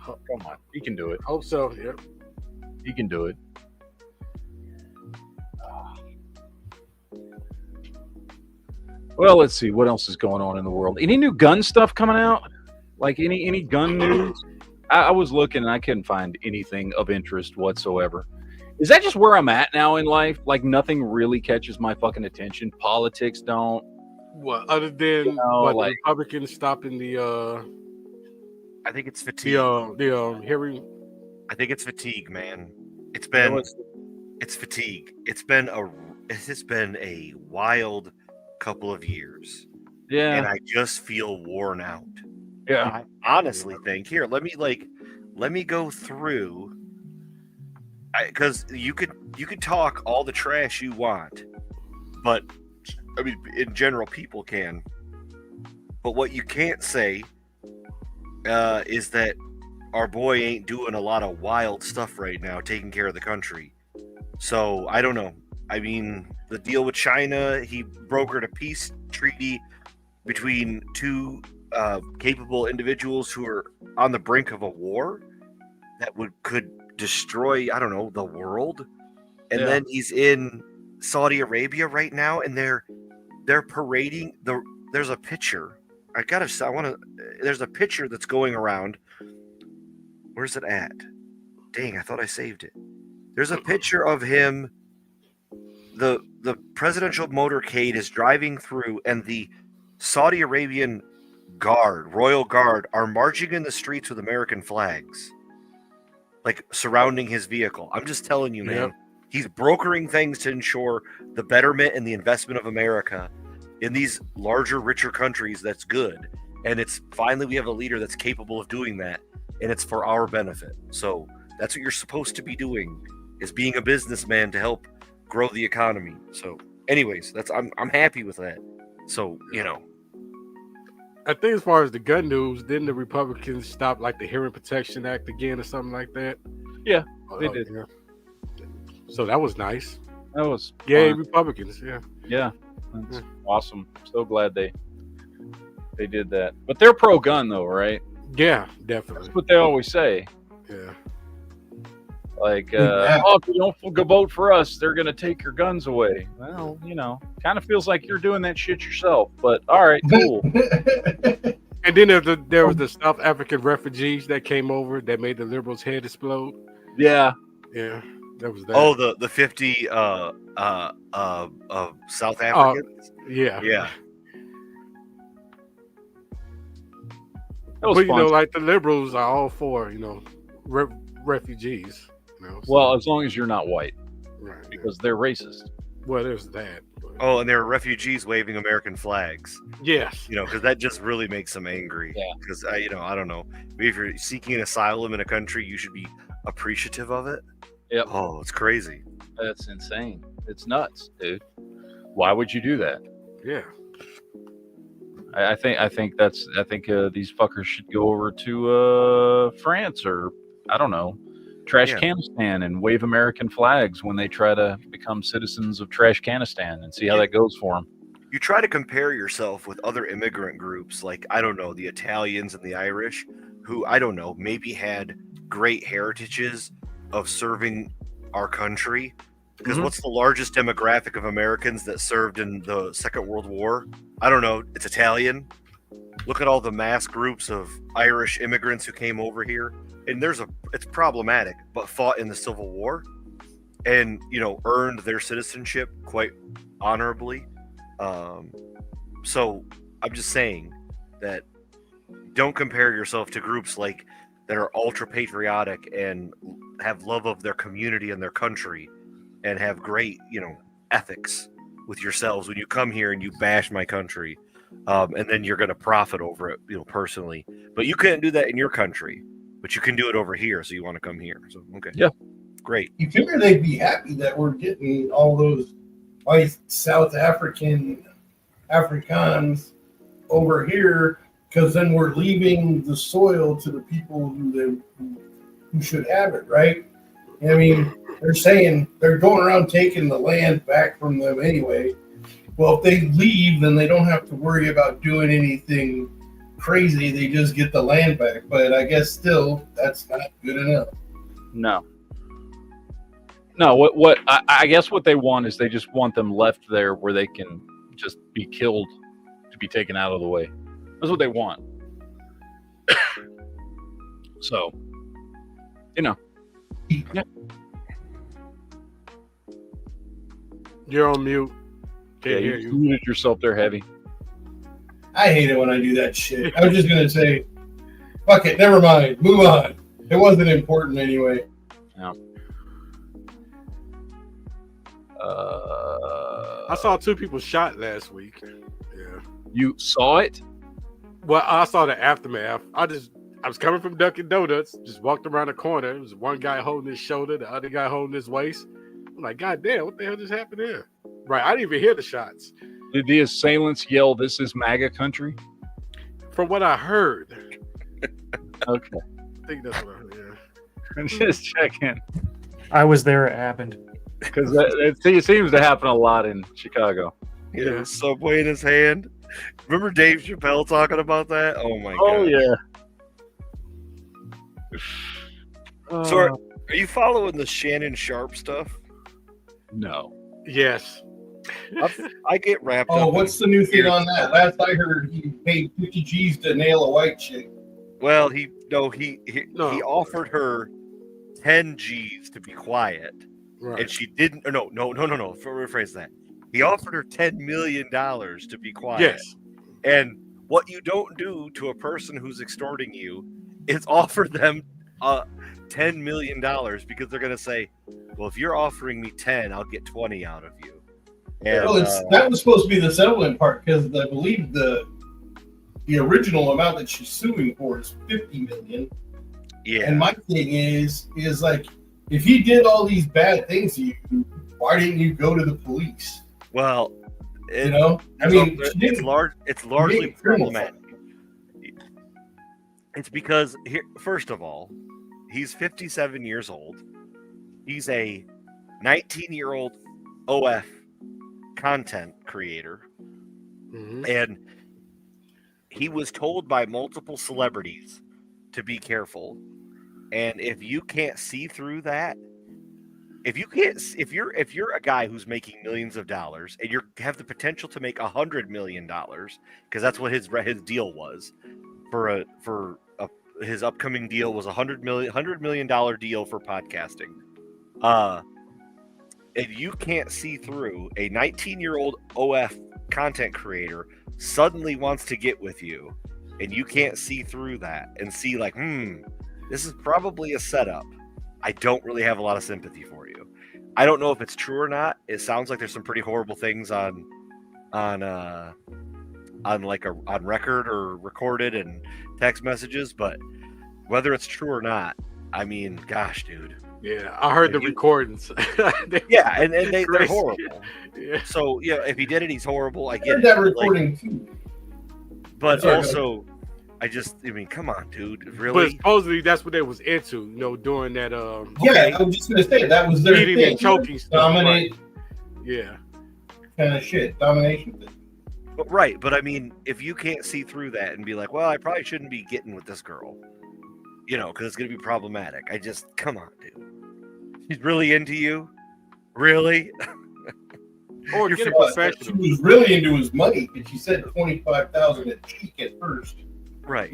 Come on, he can do it. Hope so. Yep. He can do it. Well, let's see what else is going on in the world. Any new gun stuff coming out? Like any gun news? I was looking and I couldn't find anything of interest whatsoever. Is that just where I'm at now in life? Like nothing really catches my fucking attention. Politics don't. What other than know, the like- Republicans stopping the I think it's fatigue. hearing? I think it's fatigue, man. It's fatigue. It's been a wild couple of years. Yeah. And I just feel worn out. Yeah. I honestly think here, let me go through, because you could talk all the trash you want, but I mean, in general, people can. But what you can't say is that our boy ain't doing a lot of wild stuff right now, taking care of the country. So I don't know. I mean, the deal with China, he brokered a peace treaty between two capable individuals who are on the brink of a war that could destroy, I don't know, the world. And then he's in Saudi Arabia right now, and they're parading there's a picture. There's a picture that's going around. Where's it at? Dang, I thought I saved it. There's a picture of him. The presidential motorcade is driving through, and the Saudi Arabian Royal Guard, are marching in the streets with American flags, like surrounding his vehicle. I'm just telling you, man. Yep. He's brokering things to ensure the betterment and the investment of America in these larger, richer countries. That's good. And it's finally, we have a leader that's capable of doing that, and it's for our benefit. So that's what you're supposed to be doing, is being a businessman to help grow the economy. So anyways, I'm happy with that. So, I think as far as the gun news, didn't the Republicans stop like the Hearing Protection Act again or something like that? Yeah, they did. Yeah. So that was nice. That was Yay, fun. Republicans. Yeah. Yeah, that's awesome. So glad they did that. But they're pro-gun though, right? Yeah, definitely. That's what they always say. Yeah. Like, if you don't go vote for us, they're going to take your guns away. Well, kind of feels like you're doing that shit yourself. But all right, cool. And then there was the South African refugees that came over that made the liberals' head explode. Yeah. Yeah, that was that. Oh, the 50 South Africans. Yeah. Yeah. That was But fun. like the liberals are all for refugees. So, well, as long as you're not white, right, because they're racist. Well, there's that. But, Oh, and there are refugees waving American flags. yes. Because that just really makes them angry. Yeah. Because I don't know. Maybe if you're seeking an asylum in a country, you should be appreciative of it. Yep. Oh, it's crazy. That's insane. It's nuts, dude. Why would you do that? Yeah. I think these fuckers should go over to France or I don't know, Trashcanistan and wave American flags when they try to become citizens of Trashcanistan and see how that goes for them. You try to compare yourself with other immigrant groups, like, I don't know, the Italians and the Irish, who, I don't know, maybe had great heritages of serving our country. Because what's the largest demographic of Americans that served in the Second World War? I don't know. It's Italian. Look at all the mass groups of Irish immigrants who came over here. And it's problematic, but fought in the Civil War and, earned their citizenship quite honorably. So I'm just saying that don't compare yourself to groups like that are ultra patriotic and have love of their community and their country and have great, ethics with yourselves when you come here and you bash my country. And then you're going to profit over it, personally. But you couldn't do that in your country, but you can do it over here. So you want to come here. So, okay. Yeah. Great. You figure they'd be happy that we're getting all those white South Africans over here, because then we're leaving the soil to the people who should have it, right? I mean, they're saying they're going around taking the land back from them anyway. Well, if they leave, then they don't have to worry about doing anything crazy. They just get the land back. But I guess still, that's not good enough. No. What I guess what they want is they just want them left there where they can just be killed to be taken out of the way. That's what they want. So, yeah. You're on mute. Can't hear You you. muted yourself there, Heavy. I hate it when I do that shit. I was just going to say, fuck it, never mind. Move on. It wasn't important anyway. No. I saw 2 people shot last week. Yeah. You saw it? Well, I saw the aftermath. I was coming from Dunkin' Donuts, just walked around the corner. There was one guy holding his shoulder, the other guy holding his waist. I'm like, God damn, what the hell just happened there? Right, I didn't even hear the shots. Did the assailants yell, "This is MAGA country"? From what I heard. Okay. I think that's what I heard, yeah. I'm just checking. I was there. It happened. Because it seems to happen a lot in Chicago. He had a Subway in his hand. Remember Dave Chappelle talking about that? Oh my Oh god. yeah. So are you following the Shannon Sharp stuff? No. Yes. I get wrapped Oh, up. what's the new thing on that? Last I heard, he paid 50 G's to nail a white chick. Well, he offered her 10 G's to be quiet, Right. and she didn't. No. Rephrase that. He offered her $10 million to be quiet. Yes. And what you don't do to a person who's extorting you is offer them $10 million because they're going to say, well, if you're offering me 10, I'll get 20 out of you. And, Well, that was supposed to be the settlement part because I believe the original amount that she's suing for is $50 million. yeah. And my thing is like, if he did all these bad things to you, why didn't you go to the police? Well, You know, I mean, it's largely problematic. It's because here, first of all, he's 57 years old. He's a 19-year-old OF content creator, and he was told by multiple celebrities to be careful. And if you can't see through that, if you're a guy who's making millions of dollars and you have the potential to make $100 million, because that's what his deal was his upcoming deal was $100 million deal for podcasting. And you can't see through a 19-year-old OF content creator suddenly wants to get with you, and you can't see through that and see like, this is probably a setup. I don't really have a lot of sympathy for you. I don't know if it's true or not. It sounds like there's some pretty horrible things on record or recorded and text messages, but whether it's true or not, I mean, gosh, dude. Yeah, I heard the recordings. Yeah, and they're horrible. Yeah. So yeah, if he did it, he's horrible. I I get heard it. that recording too. But Sorry, also, I mean, come on, dude. But Really? supposedly that's what they was into, doing that. Yeah, I was just gonna say that was their Beating thing. and choking stuff. Dominate Yeah. kind of shit. Domination thing. But I mean, if you can't see through that and be like, well, I probably shouldn't be getting with this girl, because it's gonna be problematic. Come on, dude. She's really into you, really? Or get a What professional. she was really into his money, and she said 25,000 a cheek at first. Right.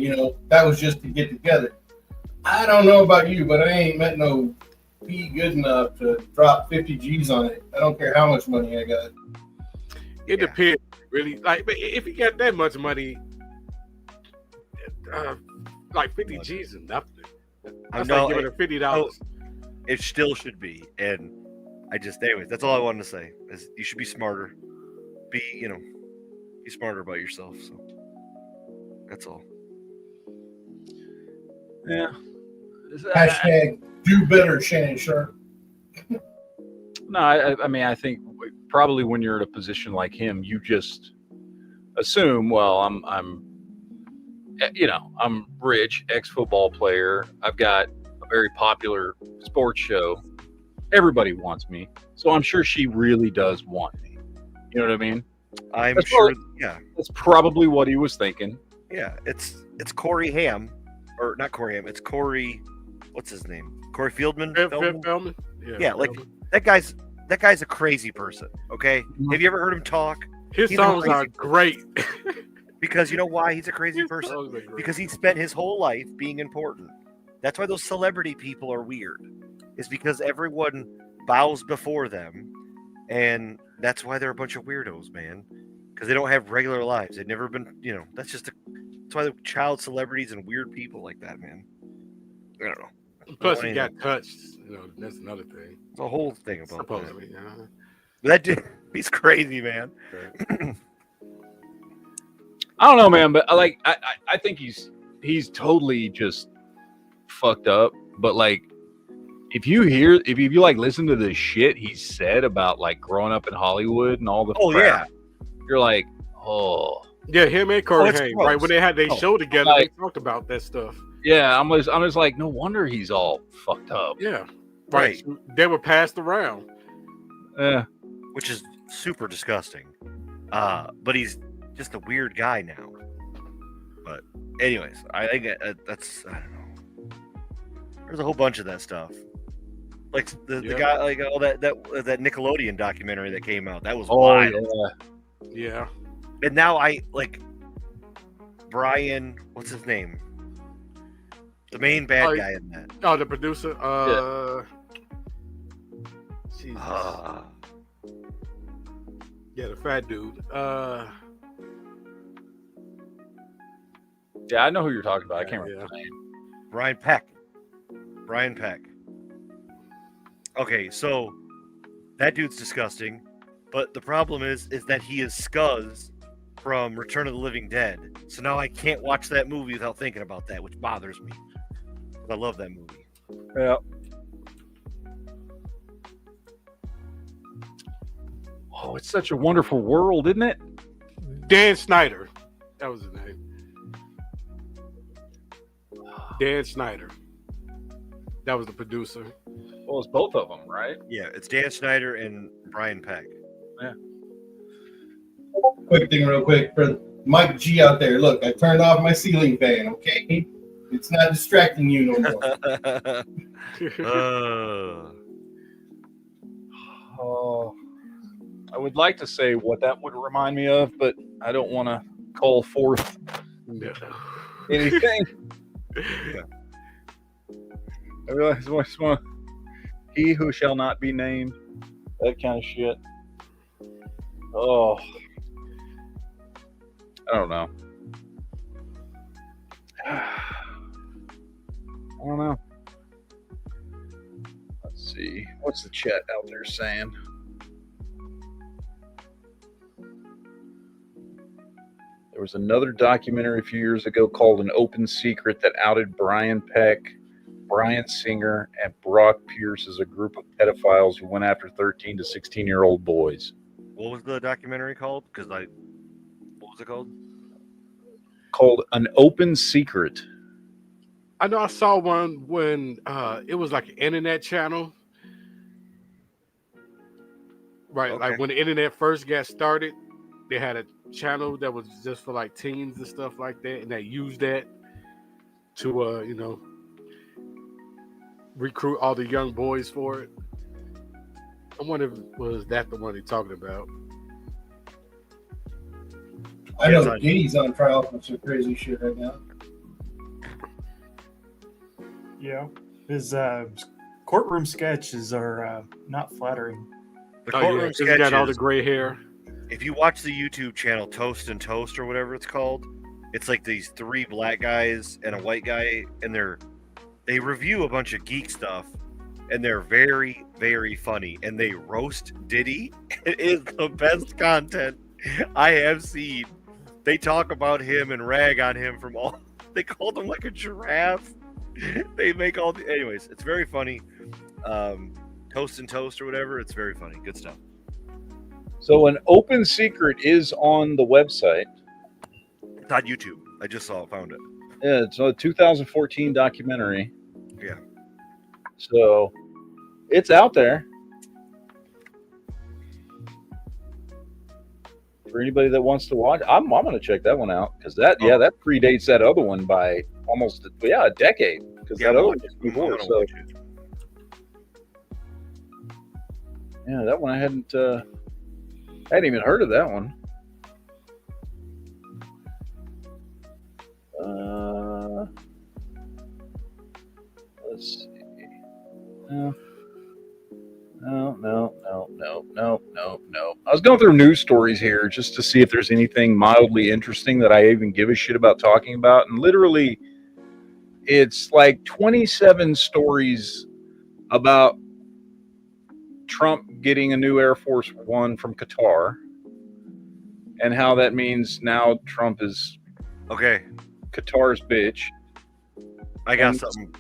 That was just to get together. I don't know about you, but I ain't met no fee good enough to drop 50 G's on it. I don't care how much money I got. It depends, really. Like, but if you got that much money, like 50 G's is nothing. That's like giving her $50. It still should be, and anyways, that's all I wanted to say. Is you should be smarter, be smarter about yourself. So that's all. Yeah. Hashtag do better, Shannon Sharp. No, I mean, I think probably when you're in a position like him, you just assume, well, I'm rich, ex-football player. I've got a very popular sports show. Everybody wants me, so I'm sure she really does want me. You know what I mean? That's probably what he was thinking. Yeah, it's Corey Haim, or not Corey Haim. It's Corey. What's his name? Corey Feldman. Feldman? Yeah, like that guy's a crazy person. Okay, have you ever heard him talk? His songs are great. Because you know why he's a crazy person? Because he spent his whole life being important. That's why those celebrity people are weird. Is because everyone bows before them, and that's why they're a bunch of weirdos, man. Because they don't have regular lives. They've never been, that's why the child celebrities and weird people like that, man. I don't know. Plus, he got touched. That's another thing. The whole thing about supposedly. that. That dude, he's crazy, man. I don't know, man, but I think he's totally just fucked up. But like, if you like listen to the shit he said about like growing up in Hollywood and all the crap, you're like, oh yeah, him and Corey Haim, right? When they had their show together, they talked about that stuff. Yeah, I'm just like, no wonder he's all fucked up. Yeah, right. They were passed around. Which is super disgusting. But he's just a weird guy now. But anyways, I think that's, I don't know. There's a whole bunch of that stuff. Like the guy, like all that Nickelodeon documentary that came out. That was wild. Yeah. And now I like Brian. What's his name? The main bad guy in that. Oh, the producer. Jesus. Yeah, the fat dude. Yeah, I know who you're talking about. I can't remember his name. Brian Peck. Okay, so that dude's disgusting, but the problem is that he is Scuzz from Return of the Living Dead. So now I can't watch that movie without thinking about that, which bothers me. I love that movie. Yeah. Oh, it's such a wonderful world, isn't it? Dan Snyder. That was his name. Dan Snyder. That was the producer. Well, it's both of them, right? Yeah, it's Dan Snyder and Brian Peck. Yeah. Quick thing, real quick, for Mike G out there. Look, I turned off my ceiling fan. Okay, it's not distracting you no more. Oh, I would like to say what that would remind me of, but I don't want to call forth anything. I realize what's one. He who shall not be named. That kind of shit. Oh, I don't know. I don't know. Let's see. What's the chat out there saying? There was another documentary a few years ago called An Open Secret that outed Brian Peck, Bryan Singer, and Brock Pierce as a group of pedophiles who went after 13 to 16-year-old boys. What was the documentary called? What was it called? Called An Open Secret. I know I saw one when it was like an internet channel. Right, Okay. like when the internet first got started, they had a channel that was just for like teens and stuff like that, and they used that to recruit all the young boys for it. I wonder if was that the one they're talking about. I know Diddy's on trial for some crazy shit right now. Yeah, his courtroom sketches are not flattering. The courtroom Because he got all the sketches, gray hair. if you watch the YouTube channel Toast and Toast or whatever it's called, it's like these three black guys and a white guy, and they review a bunch of geek stuff, and they're very, very funny, and they roast Diddy. It is the best content I have seen. They talk about him and rag on him from all. They called him like a giraffe. They make all the. Anyways, it's very funny. Toast and Toast or whatever. It's very funny. Good stuff. So An Open Secret is on the website. It's on YouTube. I just found it. Yeah, it's a 2014 documentary. Yeah. So it's out there for anybody that wants to watch. I'm going to check that one out because that predates that other one by almost a decade. Because that other one was before. So yeah, that one I hadn't even heard of that one. Let's see. No. I was going through news stories here just to see if there's anything mildly interesting that I even give a shit about talking about. And literally, it's like 27 stories about Trump getting a new Air Force One from Qatar and how that means now Trump is Okay. Qatar's bitch. I got something.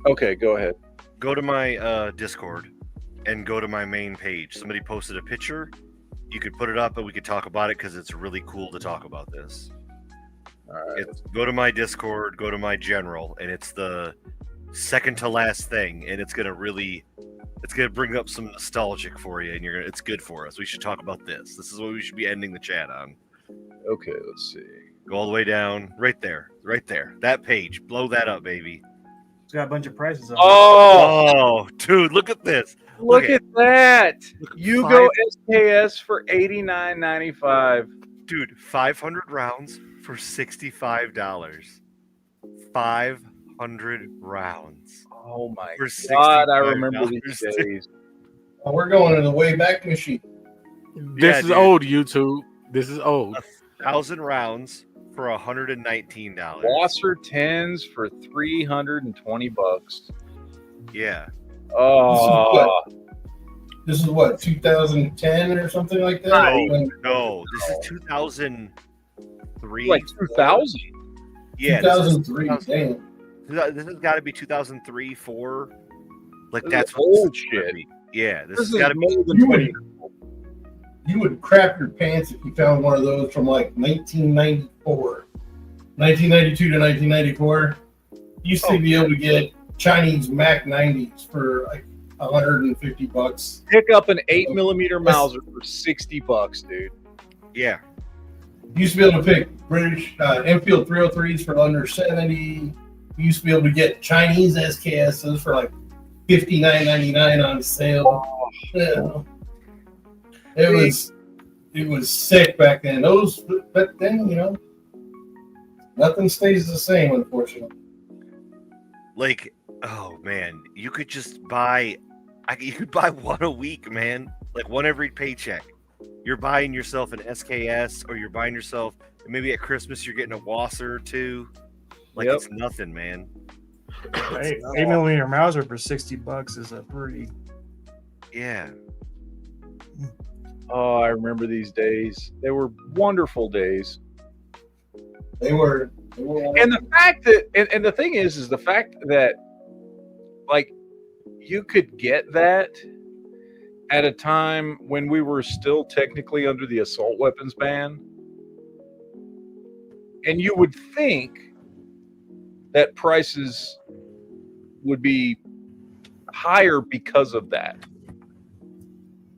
Okay, go ahead. Go to my Discord and go to my main page. Somebody posted a picture. You could put it up and we could talk about it because it's really cool to talk about this. All right. Go to my Discord, go to my general, and it's the second to last thing, and it's gonna bring up some nostalgic for you, and it's good for us. We should talk about this. This is what we should be ending the chat on. Okay, let's see. Go all the way down, right there. That page, blow that up, baby. It's got a bunch of prices on it. Oh, Dude, look at this. look at that! Look at Yugo SKS for $89.95. Dude, 500 rounds for $65. 500 rounds. Oh my For god, I $65. remember these days. Oh, we're going to the Wayback Machine. This Yeah, is dude. old, YouTube. This is old. 1,000 rounds for $119. Wasser 10s for $320. Yeah. Oh, This is what, 2010 or something like that? No, this is 2003. like 2000. Yeah, 2003. Damn. this has got to be 2003, 4. Like This that's is what old this is gonna shit. be. Yeah, this This has is got to be. more than You 20 would, years old. you would crap your pants if you found one of those from like 1994. 1992 to 1994. You used to be able to get Chinese Mac 90s for like $150. Pick up an 8mm Mauser for $60, dude. Yeah, You used to be able to pick British Enfield 303s for under 70. You used to be able to get Chinese SKSs for like $59.99 on sale. Yeah. It was sick back then. But then, you know, nothing stays the same, unfortunately. like, oh man, you could just buy. You could buy one a week, man. Like one every paycheck. You're buying yourself an SKS, or you're buying yourself maybe at Christmas you're getting a Wasser or two. Like Yep. it's nothing, man. 8mm Mauser for $60 is a pretty. Yeah. Oh, I remember these days. They were wonderful days. They were And the fact that, and the thing is the fact that, like, you could get that at a time when we were still technically under the assault weapons ban. And you would think that prices would be higher because of that.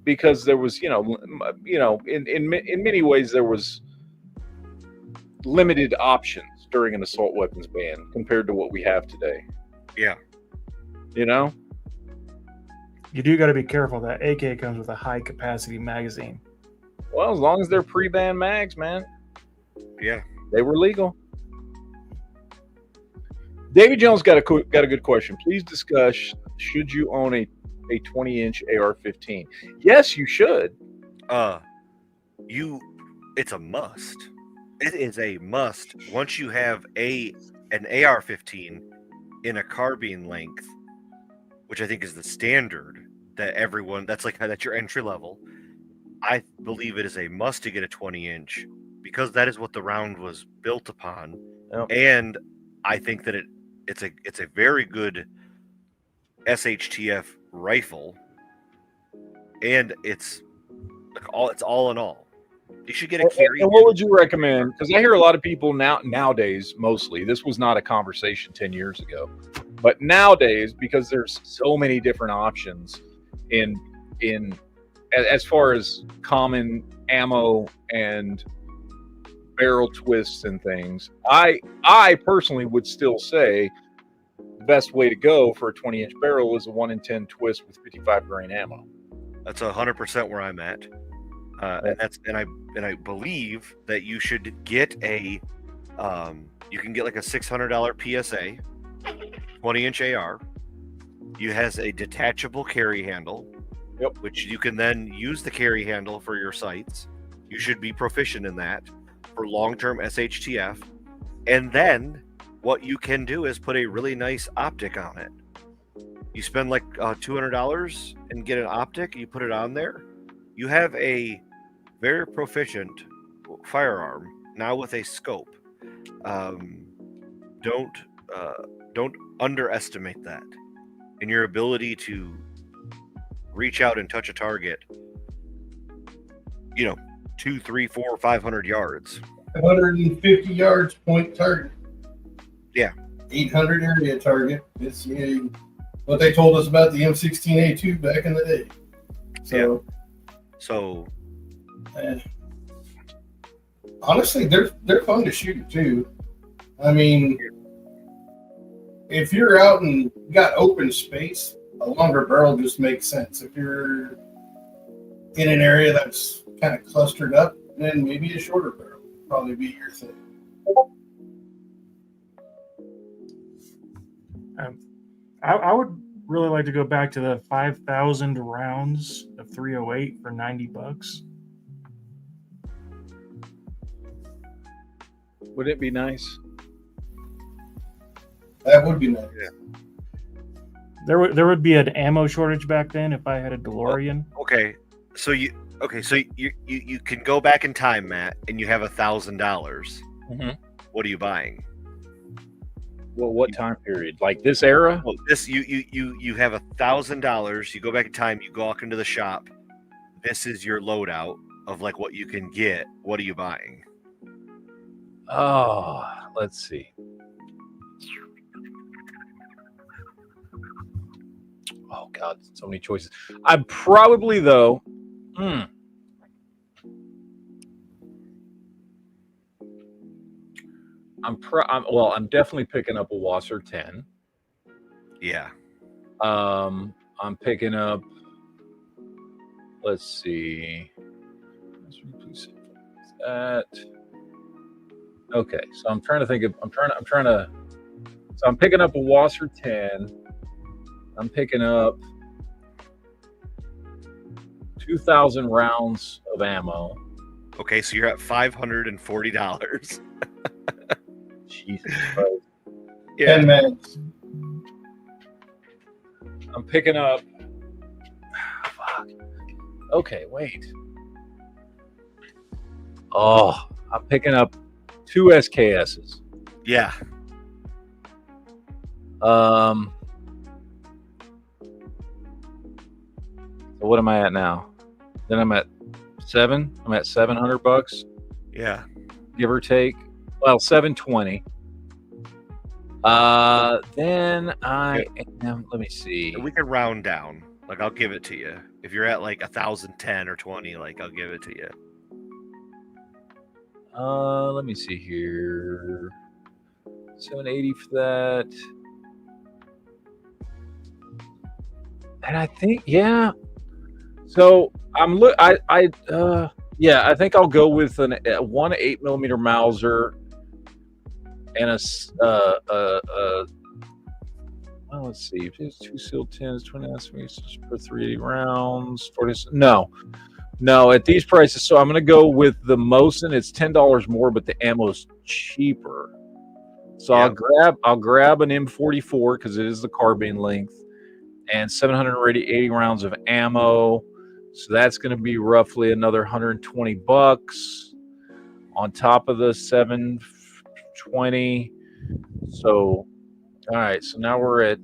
Because there was, in many ways there was limited options during an assault weapons ban compared to what we have today. Yeah. You know? You do got to be careful. That AK comes with a high capacity magazine. Well, as long as they're pre-ban mags, man, Yeah. they were legal. David Jones got a good question. Please discuss: should you own a 20-inch AR-15? Yes, you should. It's a must. It is a must. Once you have an AR-15 in a carbine length, which I think is the standard that everyone, that's your entry level. I believe it is a must to get a 20-inch because that is what the round was built upon. Yep. And I think that it's a very good SHTF rifle, and it's all in all. You should get a carry. And what would you recommend? Because I hear a lot of people nowadays, mostly, this was not a conversation 10 years ago, but nowadays, because there's so many different options in as far as common ammo and barrel twists and things, I personally would still say the best way to go for a 20-inch barrel is a 1 in 10 twist with 55 grain ammo. That's 100% where I'm at. And I believe that you should get you can get like a $600 PSA 20-inch AR. You has a detachable carry handle, which you can then use the carry handle for your sights. You should be proficient in that for long-term SHTF. And then what you can do is put a really nice optic on it. You spend like $200 and get an optic. You put it on there. You have a very proficient firearm now with a scope. Don't underestimate that in your ability to reach out and touch a target. 2, 3, 4, 500 yards. 150 yards point target. Yeah. 800 area target. It's what they told us about the M16A2 back in the day. So. So honestly, they're fun to shoot too. I mean, if you're out and got open space, a longer barrel just makes sense. If you're in an area that's kind of clustered up, then maybe a shorter barrel would probably be your thing. I would really like to go back to the 5,000 rounds of 308 for $90. Would it be nice? That would be nice. Yeah. There would be an ammo shortage back then if I had a DeLorean. Okay, so you can go back in time, Matt, and you have $1,000. Mm-hmm. What are you buying? Well, what time period? Like this era? Well, this you have $1,000. You go back in time. You walk into the shop. This is your loadout of like what you can get. What are you buying? Oh, let's see. Oh God, so many choices. I'm probably though. I'm definitely picking up a Wasser 10. Yeah. I'm picking up. Let's see. That. Okay, so I'm trying to think of. So I'm picking up a Wasser 10. I'm picking up 2,000 rounds of ammo. Okay, so you're at $540. Jesus Christ. Yeah. 10 minutes. I'm picking up. Fuck. Okay, wait. Oh, I'm picking up 2 SKSs. Yeah. So what am I at now? Then I'm at 7. I'm at $700, Yeah. give or take. Well, 720. Then I let me see. We can round down. Like I'll give it to you. If you're at like 1,010 or 20, like I'll give it to you. Let me see here. 780 for that. And I think, yeah. So I think I'll go with one 8mm Mauser and well, let's see. If it's 2 sealed 10s, 20 ounces per 380 rounds. 40. No, at these prices. So I'm going to go with the Mosin. It's $10 more, but the ammo's cheaper. So Yeah. I'll grab an M44 because it is the carbine length, and 780 rounds of ammo. So that's going to be roughly another $120 on top of the 720. So, all right. So now we're at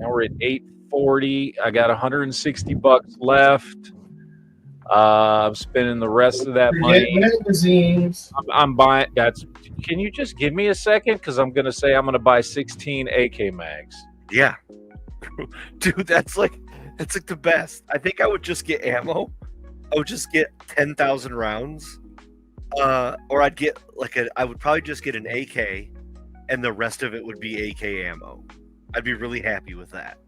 840. I got $160 left. I'm spending the rest of that money. Magazines. I'm buying. Can you just give me a second? Because I'm going to say I'm going to buy 16 AK mags. Yeah. Dude, that's like the best. I think I would just get ammo. I would just get 10,000 rounds. Or I'd get I would probably just get an AK and the rest of it would be AK ammo. I'd be really happy with that.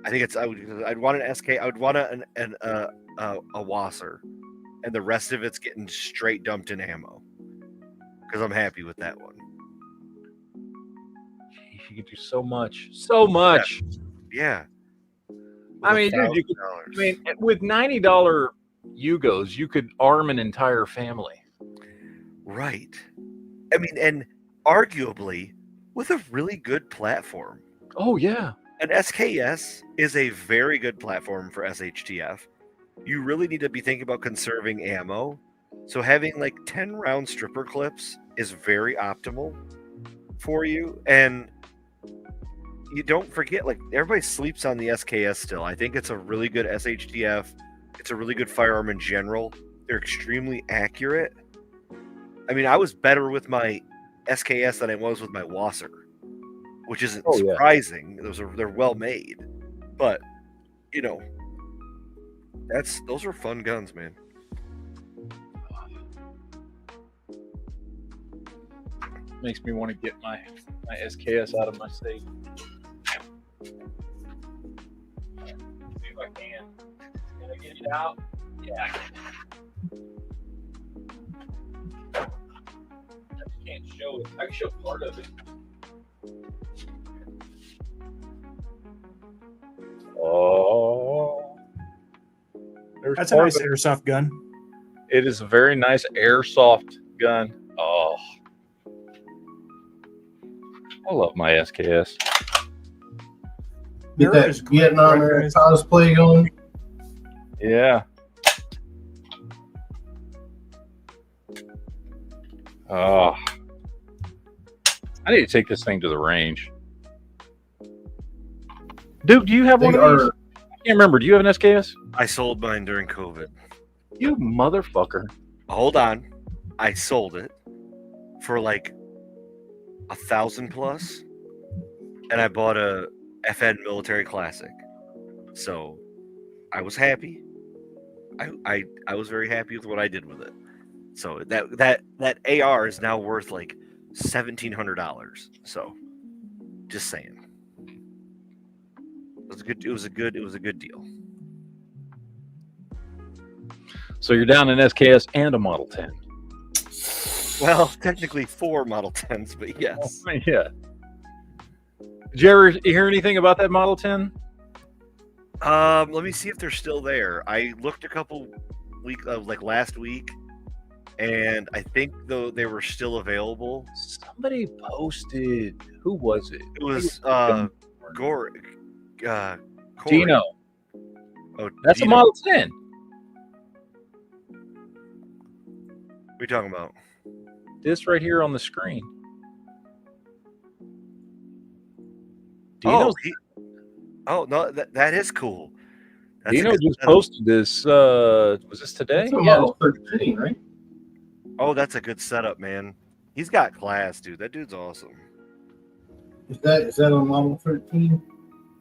I think I'd want an SK. I would want a Wasser, and the rest of it's getting straight dumped in ammo because I'm happy with that one. You can do so much. So much. Yeah. I mean, dude, with $90 Yugos, you could arm an entire family. Right. I mean, and arguably with a really good platform. Oh, yeah. An SKS is a very good platform for SHTF. You really need to be thinking about conserving ammo. So having like 10 round stripper clips is very optimal for you. And you don't forget, like, everybody sleeps on the SKS still. I think it's a really good SHTF. It's a really good firearm in general. They're extremely accurate. I mean, I was better with my SKS than I was with my Wasser, which isn't surprising. They're well made, but you know, those are fun guns, man. makes me want to get my SKS out of my safe. See if I can. Can I get it out? Yeah, I just can't show it. I can show part of it. Oh, That's a nice airsoft gun. It is a very nice airsoft gun. Oh, I love my SKS. Get that Vietnam era cosplay going. Yeah. Oh, I need to take this thing to the range. Duke, do you have one of these? I can't remember. Do you have an SKS? I sold mine during COVID. You motherfucker. Hold on. I sold it for like 1,000 plus, and I bought a FN Military Classic. So I was happy. I was very happy with what I did with it. So that AR is now worth like $1,700. So just saying. It was a good deal. So you're down an SKS and a Model 10. Well, technically 4 Model 10s, but yes. Yeah. Did you ever hear anything about that Model 10? Let me see if they're still there. I looked a couple like last week, and I think though they were still available. Somebody posted. Who was it? It was Corey. Dino. Oh, that's Dino. a Model 10. What are you talking about? This right here on the screen. Dino. No, that is cool. Dino just posted this. Was this today? That's a Model 13, right? Oh, that's a good setup, man. He's got class, dude. That dude's awesome. Is that a Model 13?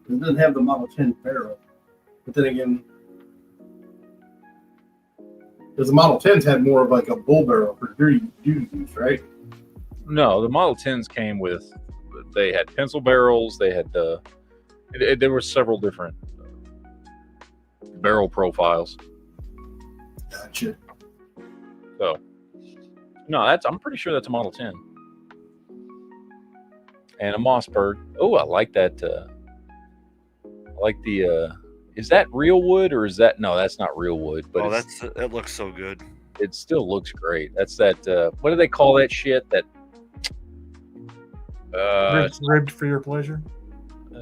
It doesn't have the Model 10 barrel. But then again, because the Model 10s had more of like a bull barrel for duty use, right? No, the Model 10s came with. They had pencil barrels. They had there were several different barrel profiles. Gotcha. So, no, I'm pretty sure that's a Model 10. And a Mossberg. Oh, I like that. I like the. Is that real wood or is that? No, that's not real wood. But that looks so good. It still looks great. That's that. What do they call that shit? That. Ribbed for your pleasure.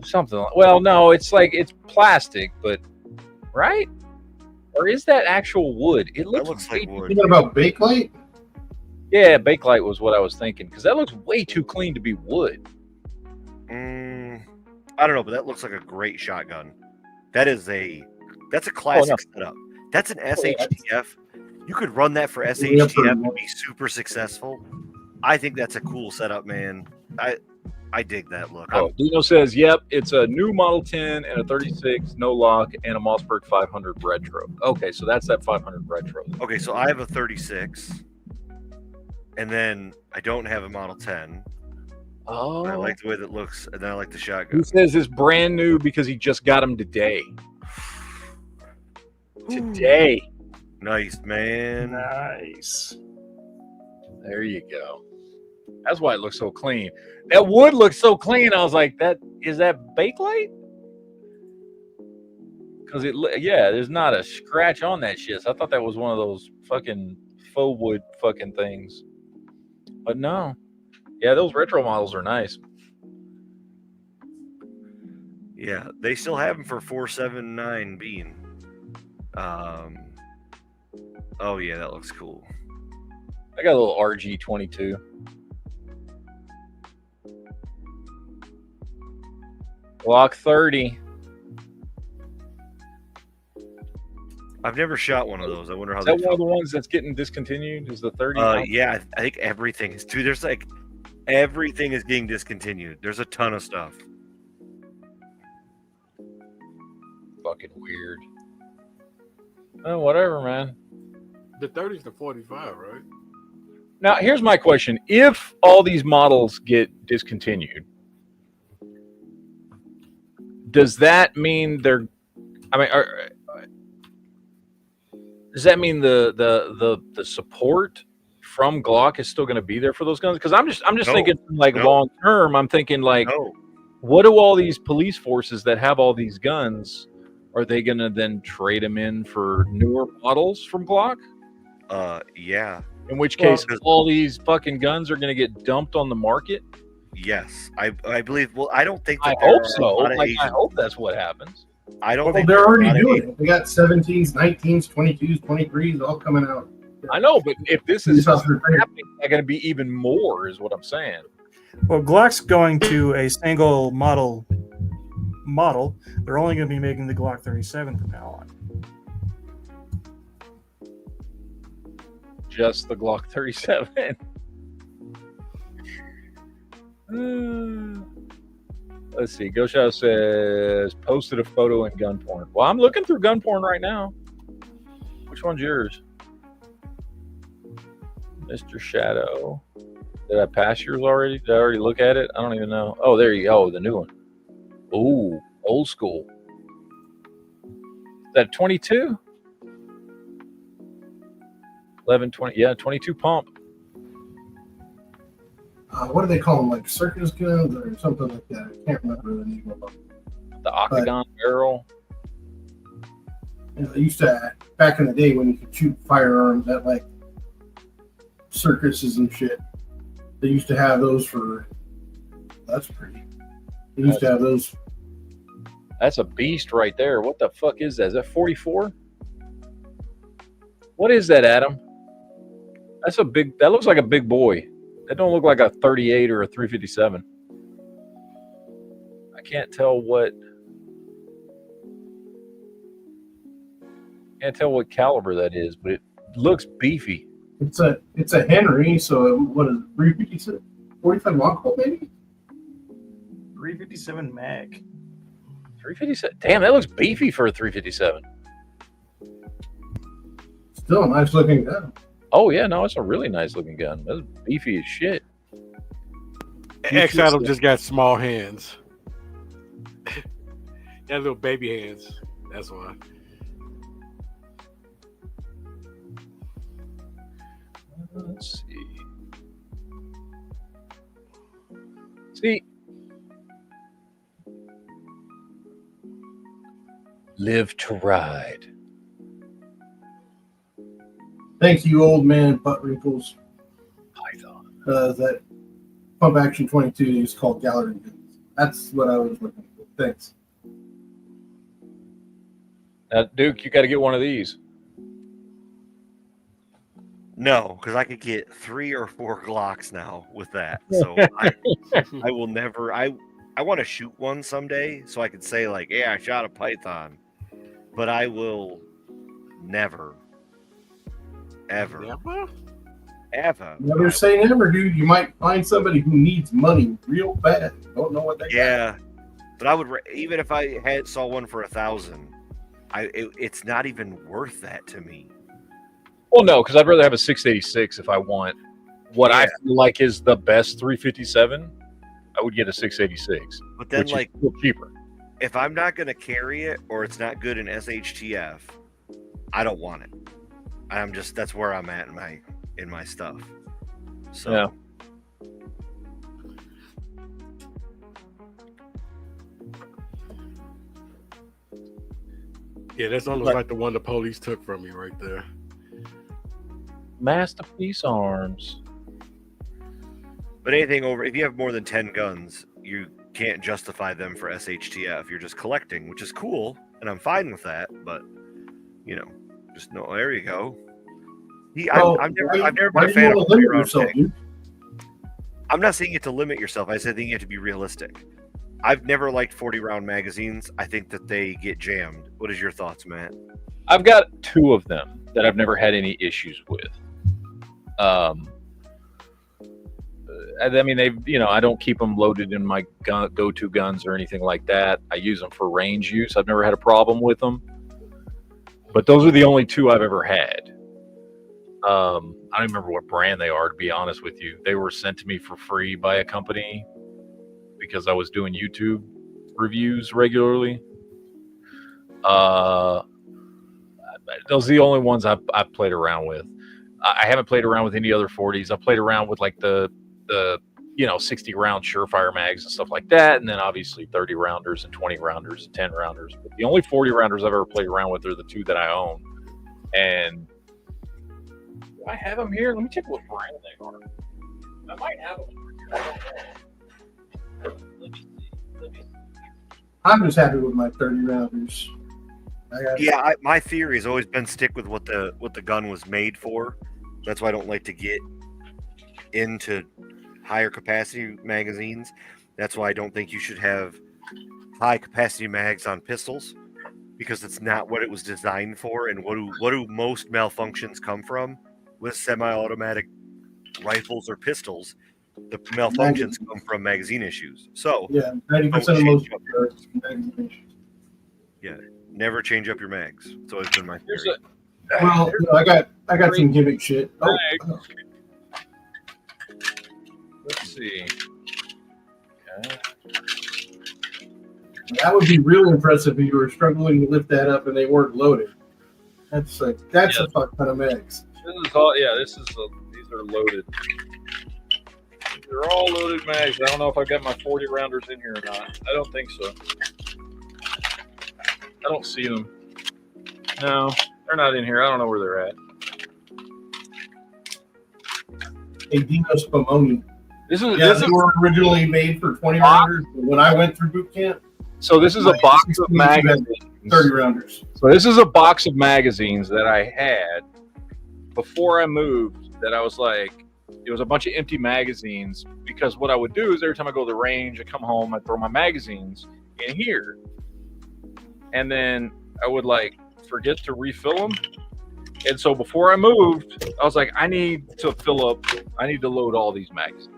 Something like, well, no, it's like it's plastic, but right? Or is that actual wood? It looks like wood. You thinking about Bakelite? Yeah, Bakelite was what I was thinking because that looks way too clean to be wood. I don't know, but that looks like a great shotgun. That's a classic setup. That's an SHTF. You could run that for SHTF and be super successful. I think that's a cool setup, man. I dig that look. Oh, Dino says, yep, it's a new Model 10 and a 36, no lock, and a Mossberg 500 retro. Okay, so that's that 500 retro. Okay, so I have a 36, and then I don't have a Model 10. Oh. I like the way that looks, and then I like the shotgun. He says it's brand new because he just got them today. Today. Nice, man. Nice. There you go. That's why it looks so clean. That wood looks so clean. I was like, is that Bakelite? Because there's not a scratch on that shit. So I thought that was one of those fucking faux wood fucking things. But no. Yeah, those retro models are nice. Yeah, they still have them for $479 bean. Oh yeah, that looks cool. I got a little RG22. Glock 30. I've never shot one of those. I wonder how. Is that one of the ones that's getting discontinued? Is the 30? Yeah, I think everything is. Dude, there's like everything is getting discontinued. There's a ton of stuff. Fucking weird. Oh, whatever, man. The 30's the 45, right? Now, here's my question: if all these models get discontinued, does that mean they're? I mean, does that mean the support from Glock is still going to be there for those guns? Because I'm just No. thinking like No. long term. I'm thinking like, No. what do all these police forces that have all these guns? Are they going to then trade them in for newer models from Glock? Yeah. In which Well, case, all these fucking guns are going to get dumped on the market. Yes. I believe. Well, I don't think I that there hope are so. a lot of Like, I Asians. hope that's what happens. I don't Well, think they're there are a already lot of doing Asians. it. They got 17s, 19s, 22s, 23s all coming out. I know, but if this is These are great. happening, they're going to be even more, is what I'm saying. Well, Glock's going to a single model. They're only going to be making the Glock 37 from now on. Just the Glock 37. Let's see. Go Shadow says posted a photo in gun porn. Well, I'm looking through gun porn right now. Which one's yours? Mr. Shadow. Did I pass yours already? Did I already look at it? I don't even know. Oh, there you go. The new one. Ooh, old school. Is that 22? 11, 20. Yeah, 22 pump. What do they call them? Like circus guns or something like that. I can't remember the name of them. The octagon barrel. You know, they used to, back in the day when you could shoot firearms at like circuses and shit, they used to have those for, that's pretty. They used to have those. That's a beast right there. What the fuck is that? Is that 44? What is that, Adam? That's a big, that looks like a big boy. That don't look like a 38 or a 357. I can't tell what caliber that is, but it looks beefy. It's a Henry, so what is it, 357? 45 long Colt maybe? 357 mag. 357. Damn, that looks beefy for a 357. Still a nice looking gun. Oh yeah, no, it's a really nice looking gun. That's beefy as shit. X Adam just got small hands. Got little baby hands. That's why. Let's see. Live to ride. Thank you, old man butt wrinkles. Python. That pump action 22 is called gallery guns. That's what I was looking for. Thanks. Now, Duke, you got to get one of these. No, because I could get 3 or 4 Glocks now with that. So I will never. I want to shoot one someday so I could say like, yeah, I shot a Python, but I will never, ever, Never say never, dude. You might find somebody who needs money real bad. Don't know what they Yeah, but I would even if I saw one for 1,000, it's not even worth that to me. Well, no, because I'd rather have a 686 if I want what I feel like is the best 357. I would get a 686. But then, which like, is still cheaper. If I'm not going to carry it or it's not good in SHTF, I don't want it. That's where I'm at in my stuff. So. Yeah. Yeah, that's almost like the one the police took from you right there. Masterpiece Arms. But anything over, if you have more than 10 guns, you can't justify them for SHTF. You're just collecting, which is cool, and I'm fine with that. But just no. There you go. I've never been a fan of yourself, dude? I'm not saying you have to limit yourself. I said you have to be realistic. I've never liked 40-round magazines. I think that they get jammed. What is your thoughts, Matt? I've got 2 of them that I've never had any issues with. I mean, I don't keep them loaded in my go-to guns or anything like that. I use them for range use. I've never had a problem with them. But those are the only 2 I've ever had. I don't remember what brand they are, to be honest with you. They were sent to me for free by a company because I was doing YouTube reviews regularly. Those are the only ones I've played around with. I haven't played around with any other 40s. I played around with like the 60 round Surefire mags and stuff like that, and then obviously 30 rounders and 20 rounders and 10 rounders. But the only 40 rounders I've ever played around with are the two that I own. And do I have them here? Let me check what brand they are. I might have them. Let me see. I'm just happy with my 30 rounders. My theory has always been stick with what the gun was made for. That's why I don't like to get into higher capacity magazines. That's why I don't think you should have high capacity mags on pistols, because it's not what it was designed for. And what do most malfunctions come from with semi-automatic rifles or pistols? The malfunctions come from magazine issues. So 90% of most magazine issues. Yeah, never change up your mags. It's always been my theory. Well, I got some gimmick shit. Oh. Let's see. Okay. That would be real impressive if you were struggling to lift that up and they weren't loaded. That's a fuck ton of mags. This is all. Yeah, these are loaded. They're all loaded mags. I don't know if I've got my 40 rounders in here or not. I don't think so. I don't see them. No, they're not in here. I don't know where they're at. Hey, Dino Spumoni. This They is were originally made for 20 rounders. When I went through boot camp, so this is a box of magazines. 30 rounders. So this is a box of magazines that I had before I moved. That I was like, it was a bunch of empty magazines, because what I would do is every time I go to the range, I come home, I throw my magazines in here, and then I would like forget to refill them. And so before I moved, I was like, I need to load all these magazines.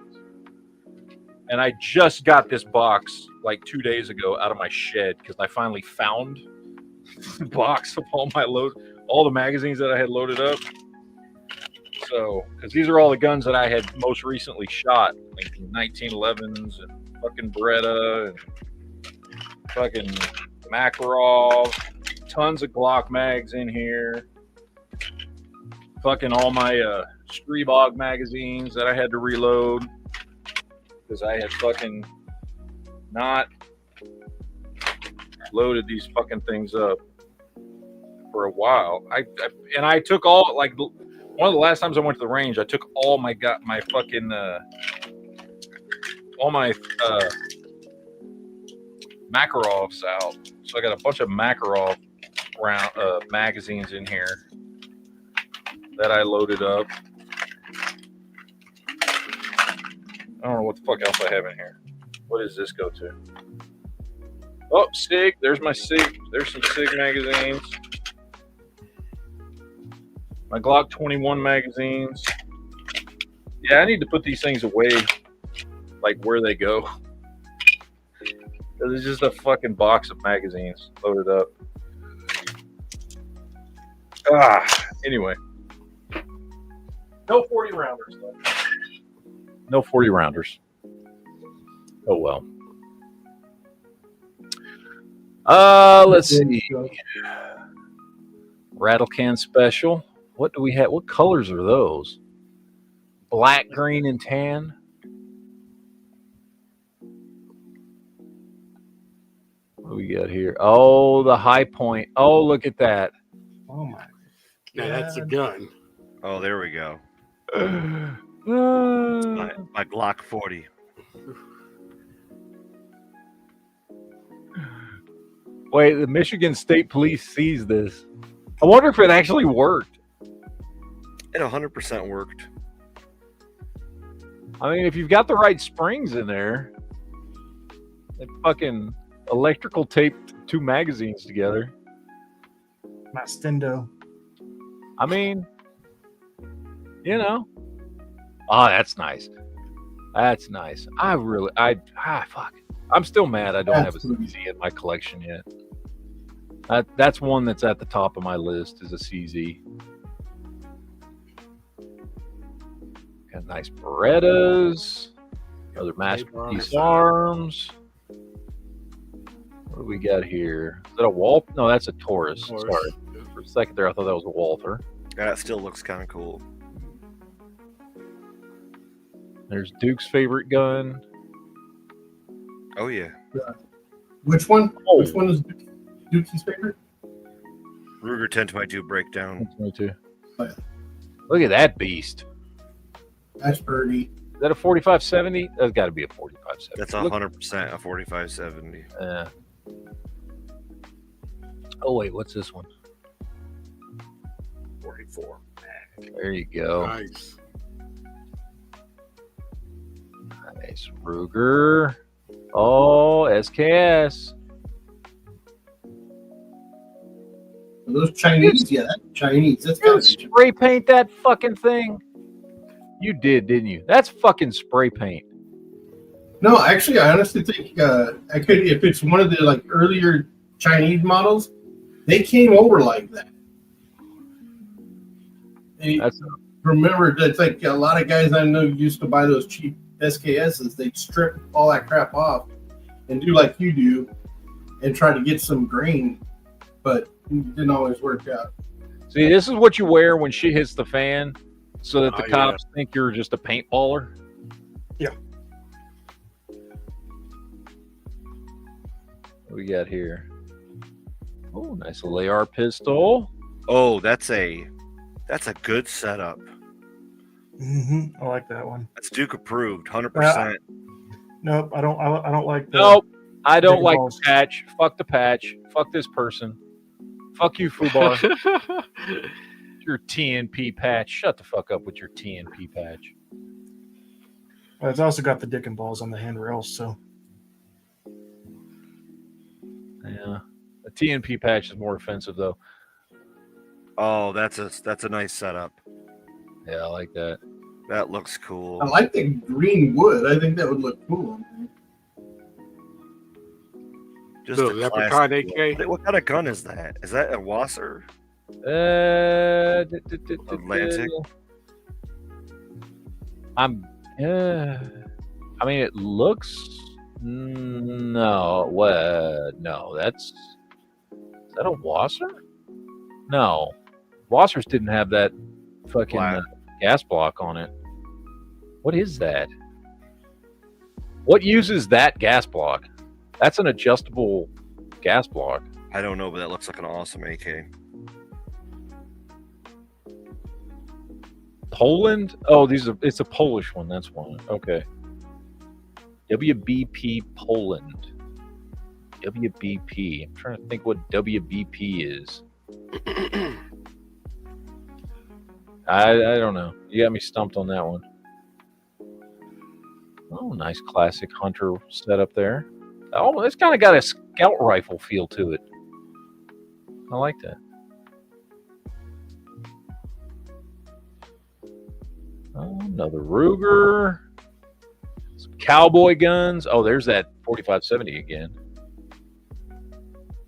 And I just got this box like 2 days ago out of my shed, because I finally found the box of all the magazines that I had loaded up. So, because these are all the guns that I had most recently shot, like 1911s and fucking Beretta and fucking Makarov, tons of Glock mags in here. Fucking all my Strebog magazines that I had to reload because I had fucking not loaded these fucking things up for a while. I took all, like, one of the last times I went to the range, I took all my fucking all my Makarovs out. So I got a bunch of Makarov magazines in here that I loaded up. I don't know what the fuck else I have in here. What does this go to? Oh, SIG. There's my SIG. There's some SIG magazines. My Glock 21 magazines. Yeah, I need to put these things away, like where they go. It's just a fucking box of magazines loaded up. Anyway. No 40 rounders, though. No 40 rounders. Oh, well. Let's see. Rattle can special. What do we have? What colors are those? Black, green, and tan. What do we got here? Oh, the high point. Oh, look at that. Oh my. Now that's a gun. Oh, there we go. My Glock 40. Wait, the Michigan State Police sees this. I wonder if it actually worked. It 100% worked. I mean, if you've got the right springs in there, they fucking electrical taped two magazines together. Mastendo. I mean, you know. Oh, that's nice. That's nice. Fuck. I'm still mad I don't have a CZ in my collection yet. That's one that's at the top of my list, is a CZ. Got nice Berettas. Another masterpiece arms. What do we got here? Is that a Walt? No, that's a Taurus. Sorry. For a second there, I thought that was a Walther. That still looks kind of cool. There's Duke's favorite gun. Oh yeah. Which one? Oh. Which one is Duke's favorite? Ruger 10x2 breakdown. 22. Oh, yeah. Look at that beast. That's pretty. Is that a 4570? That's got to be a 4570. That's 100% a 4570. Oh wait, what's this one? 44. There you go. Nice. Nice Ruger. Oh, SKS. Those Chinese, yeah, that's Chinese. That's You spray paint that fucking thing? You did, didn't you? That's fucking spray paint. No, actually, I honestly think I could, if it's one of the like earlier Chinese models, they came over like that. Remember, that's like a lot of guys I know used to buy those cheap SKSs. They strip all that crap off and do like you do and try to get some grain, but it didn't always work out. See, this is what you wear when shit hits the fan so that the cops think you're just a paintballer. Yeah. What we got here? Oh, nice little AR pistol. Oh, that's a good setup. I like that one. That's Duke approved, 100%. Nope, I don't like the. Nope, I don't like balls. the patch. Fuck the patch. Fuck this person. Fuck you, Fubar. Your TNP patch. Shut the fuck up with your TNP patch. Well, it's also got the dick and balls on the handrails, so. Yeah, the TNP patch is more offensive though. Oh, that's a nice setup. Yeah, I like that. That looks cool. I like the green wood. I think that would look cool. Just The a Leprechaun classic AK? look. What kind of gun is that? Is that a Wasser? Atlantic? I mean, it looks. No, what? No, is that a Wasser? No, Wassers didn't have that fucking gas block on it. What is that? What uses that gas block? That's an adjustable gas block. I don't know, but that looks like an awesome AK. Poland? Oh, it's a Polish one. That's one. Okay. WBP Poland. WBP. I'm trying to think what WBP is. I don't know. You got me stumped on that one. Oh, nice classic hunter setup there. Oh, it's kind of got a scout rifle feel to it. I like that. Oh, another Ruger. Some cowboy guns. Oh, there's that 4570 again.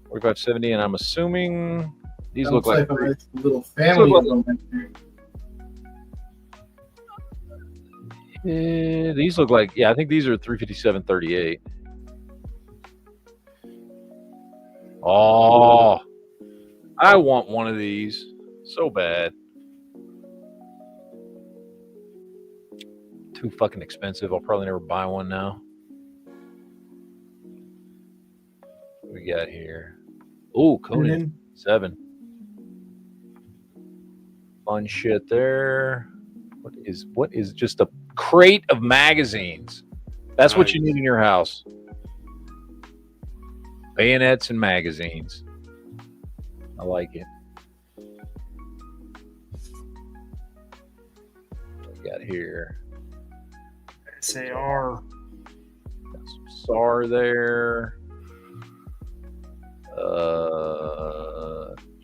4570, and I'm assuming these look like a nice little family. these look like, yeah, I think these are 357-38. Oh, I want one of these so bad. Too fucking expensive. I'll probably never buy one now. What we got here? Oh, Conan 7. Fun shit there. What is just a crate of magazines? That's what you need in your house. Bayonets and magazines. I like it. What we got here? SAR. Got some SAR there.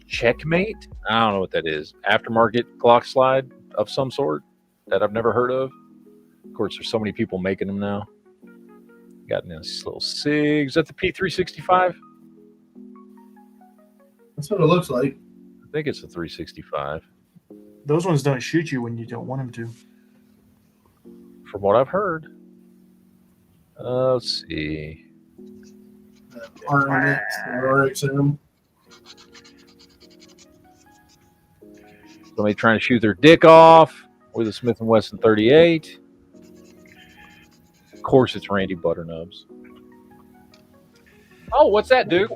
Checkmate? I don't know what that is. Aftermarket Glock slide of some sort that I've never heard of. Of course, there's so many people making them now. Got this little SIG. Is that the P365? That's what it looks like. I think it's the 365. Those ones don't shoot you when you don't want them to. from what I've heard. Let's see. RMX, RXM. Somebody trying to shoot their dick off with a Smith & Wesson 38. Of course, it's Randy Butternubs. Oh, what's that, Duke?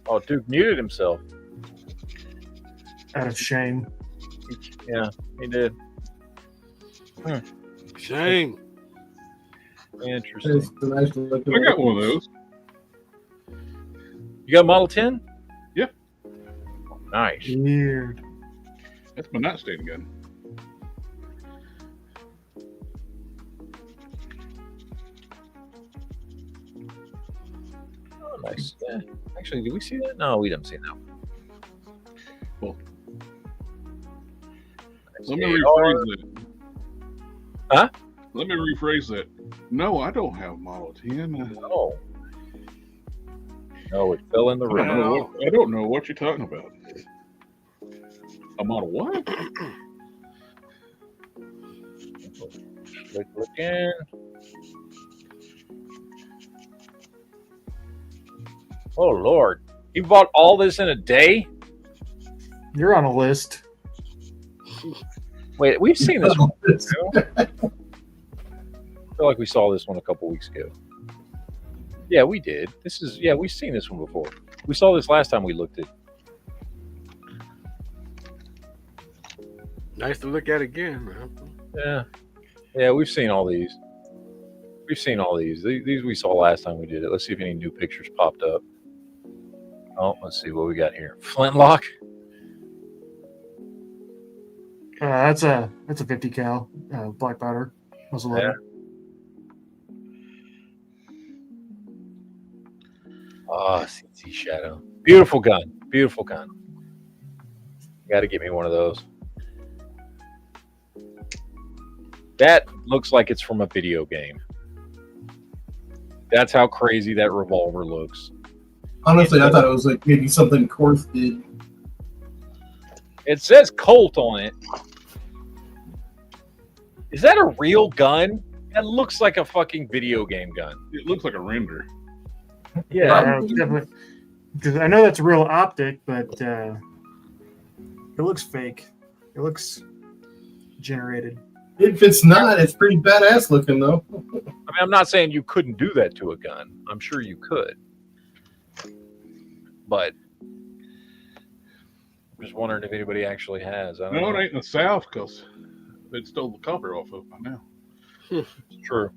Oh, Duke muted himself. Out of shame. Yeah, he did. Shame. Interesting. It's nice to look at. I got one of those. You got Model 10? Yeah. Nice. Weird. That's my nightstand gun. Oh, nice. Yeah. Actually, did we see that? No, we didn't see that. Well, Nice. let me AR. rephrase that. Huh? Let me rephrase that. No, I don't have Model 10. Oh. No, it fell in the river. I don't know what you're talking about. A Model what? Look in. Oh, Lord. You bought all this in a day? You're on a list. Wait, we've seen this one. I feel like we saw this one a couple weeks ago. Yeah, we did. We've seen this one before. We saw this last time we looked at. Nice to look at again, man. Yeah. Yeah, we've seen all these. These we saw last time we did it. Let's see if any new pictures popped up. Oh, let's see what we got here. Flintlock. That's a 50 cal black powder. Muzzle loader. Oh, CT Shadow. Beautiful gun. Beautiful gun. You got to get me one of those. That looks like it's from a video game. That's how crazy that revolver looks. Honestly, I thought it was like maybe something Korth did. It says Colt on it. Is that a real gun? That looks like a fucking video game gun. It looks like a render. Yeah. Definitely. Because I know that's a real optic, but it looks fake. It looks generated. If it's not, it's pretty badass looking though. I mean, I'm not saying you couldn't do that to a gun. I'm sure you could. But I'm just wondering if anybody actually has. I don't No, know. it ain't in the South because they stole the cover off of it by now. It's true.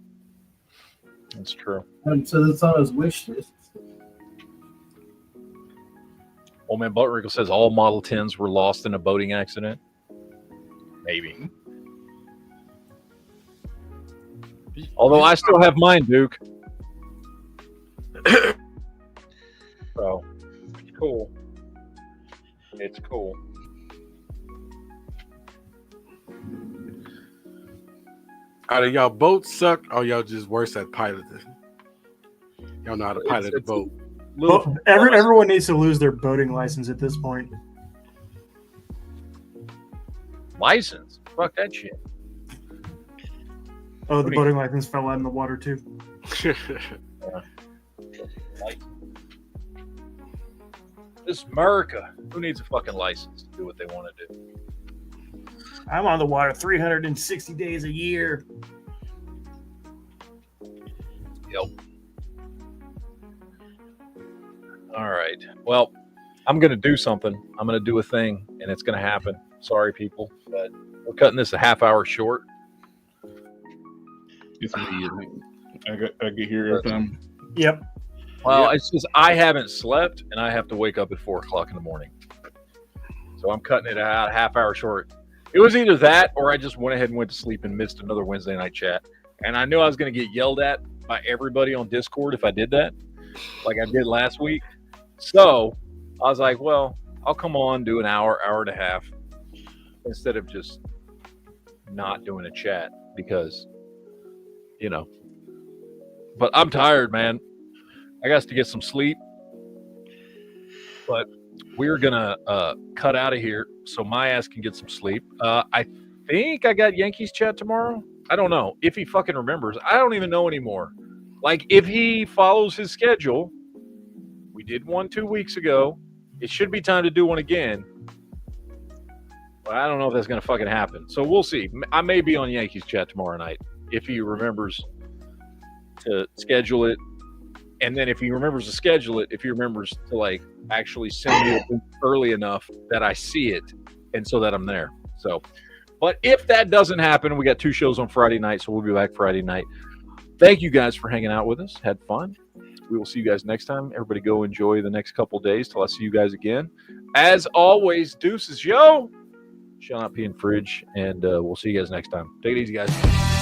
It's true. And so it's on his wish list. Old Man Buttrickle says all Model 10s were lost in a boating accident. Maybe. Although I still have mine, Duke. So, it's cool. It's cool. Either y'all boats suck or y'all just worse at piloting. Y'all know how to pilot a boat. Well, everyone needs to lose their boating license at this point. License? Fuck that shit. Oh, the boating license fell out in the water too. This is America. Who needs a fucking license to do what they want to do? I'm on the water 360 days a year. Yep. All right. Well, I'm going to do something. I'm going to do a thing, and it's going to happen. Sorry, people, but we're cutting this a half hour short. It's me. I get here every time. Yep. Well, it's just I haven't slept, and I have to wake up at 4 o'clock in the morning. So I'm cutting it out a half hour short. It was either that, or I just went ahead and went to sleep and missed another Wednesday night chat. And I knew I was going to get yelled at by everybody on Discord if I did that, like I did last week. So I was like, well, I'll come on, do an hour, hour and a half, instead of just not doing a chat because, you know. But I'm tired, man. I got to get some sleep. But we're gonna cut out of here so my ass can get some sleep. I think I got Yankees chat tomorrow. I don't know if he fucking remembers. I don't even know anymore. Like, if he follows his schedule, we did one 2 weeks ago. It should be time to do one again. But I don't know if that's going to fucking happen. So we'll see. I may be on Yankees chat tomorrow night if he remembers to schedule it. And then if he remembers to schedule it, if he remembers to, like, actually send me it early enough that I see it and so that I'm there. So, but if that doesn't happen, we got 2 shows on Friday night, so we'll be back Friday night. Thank you guys for hanging out with us. Had fun. We will see you guys next time. Everybody go enjoy the next couple days till I see you guys again. As always, deuces, yo. Shall not pee in fridge, and we'll see you guys next time. Take it easy, guys.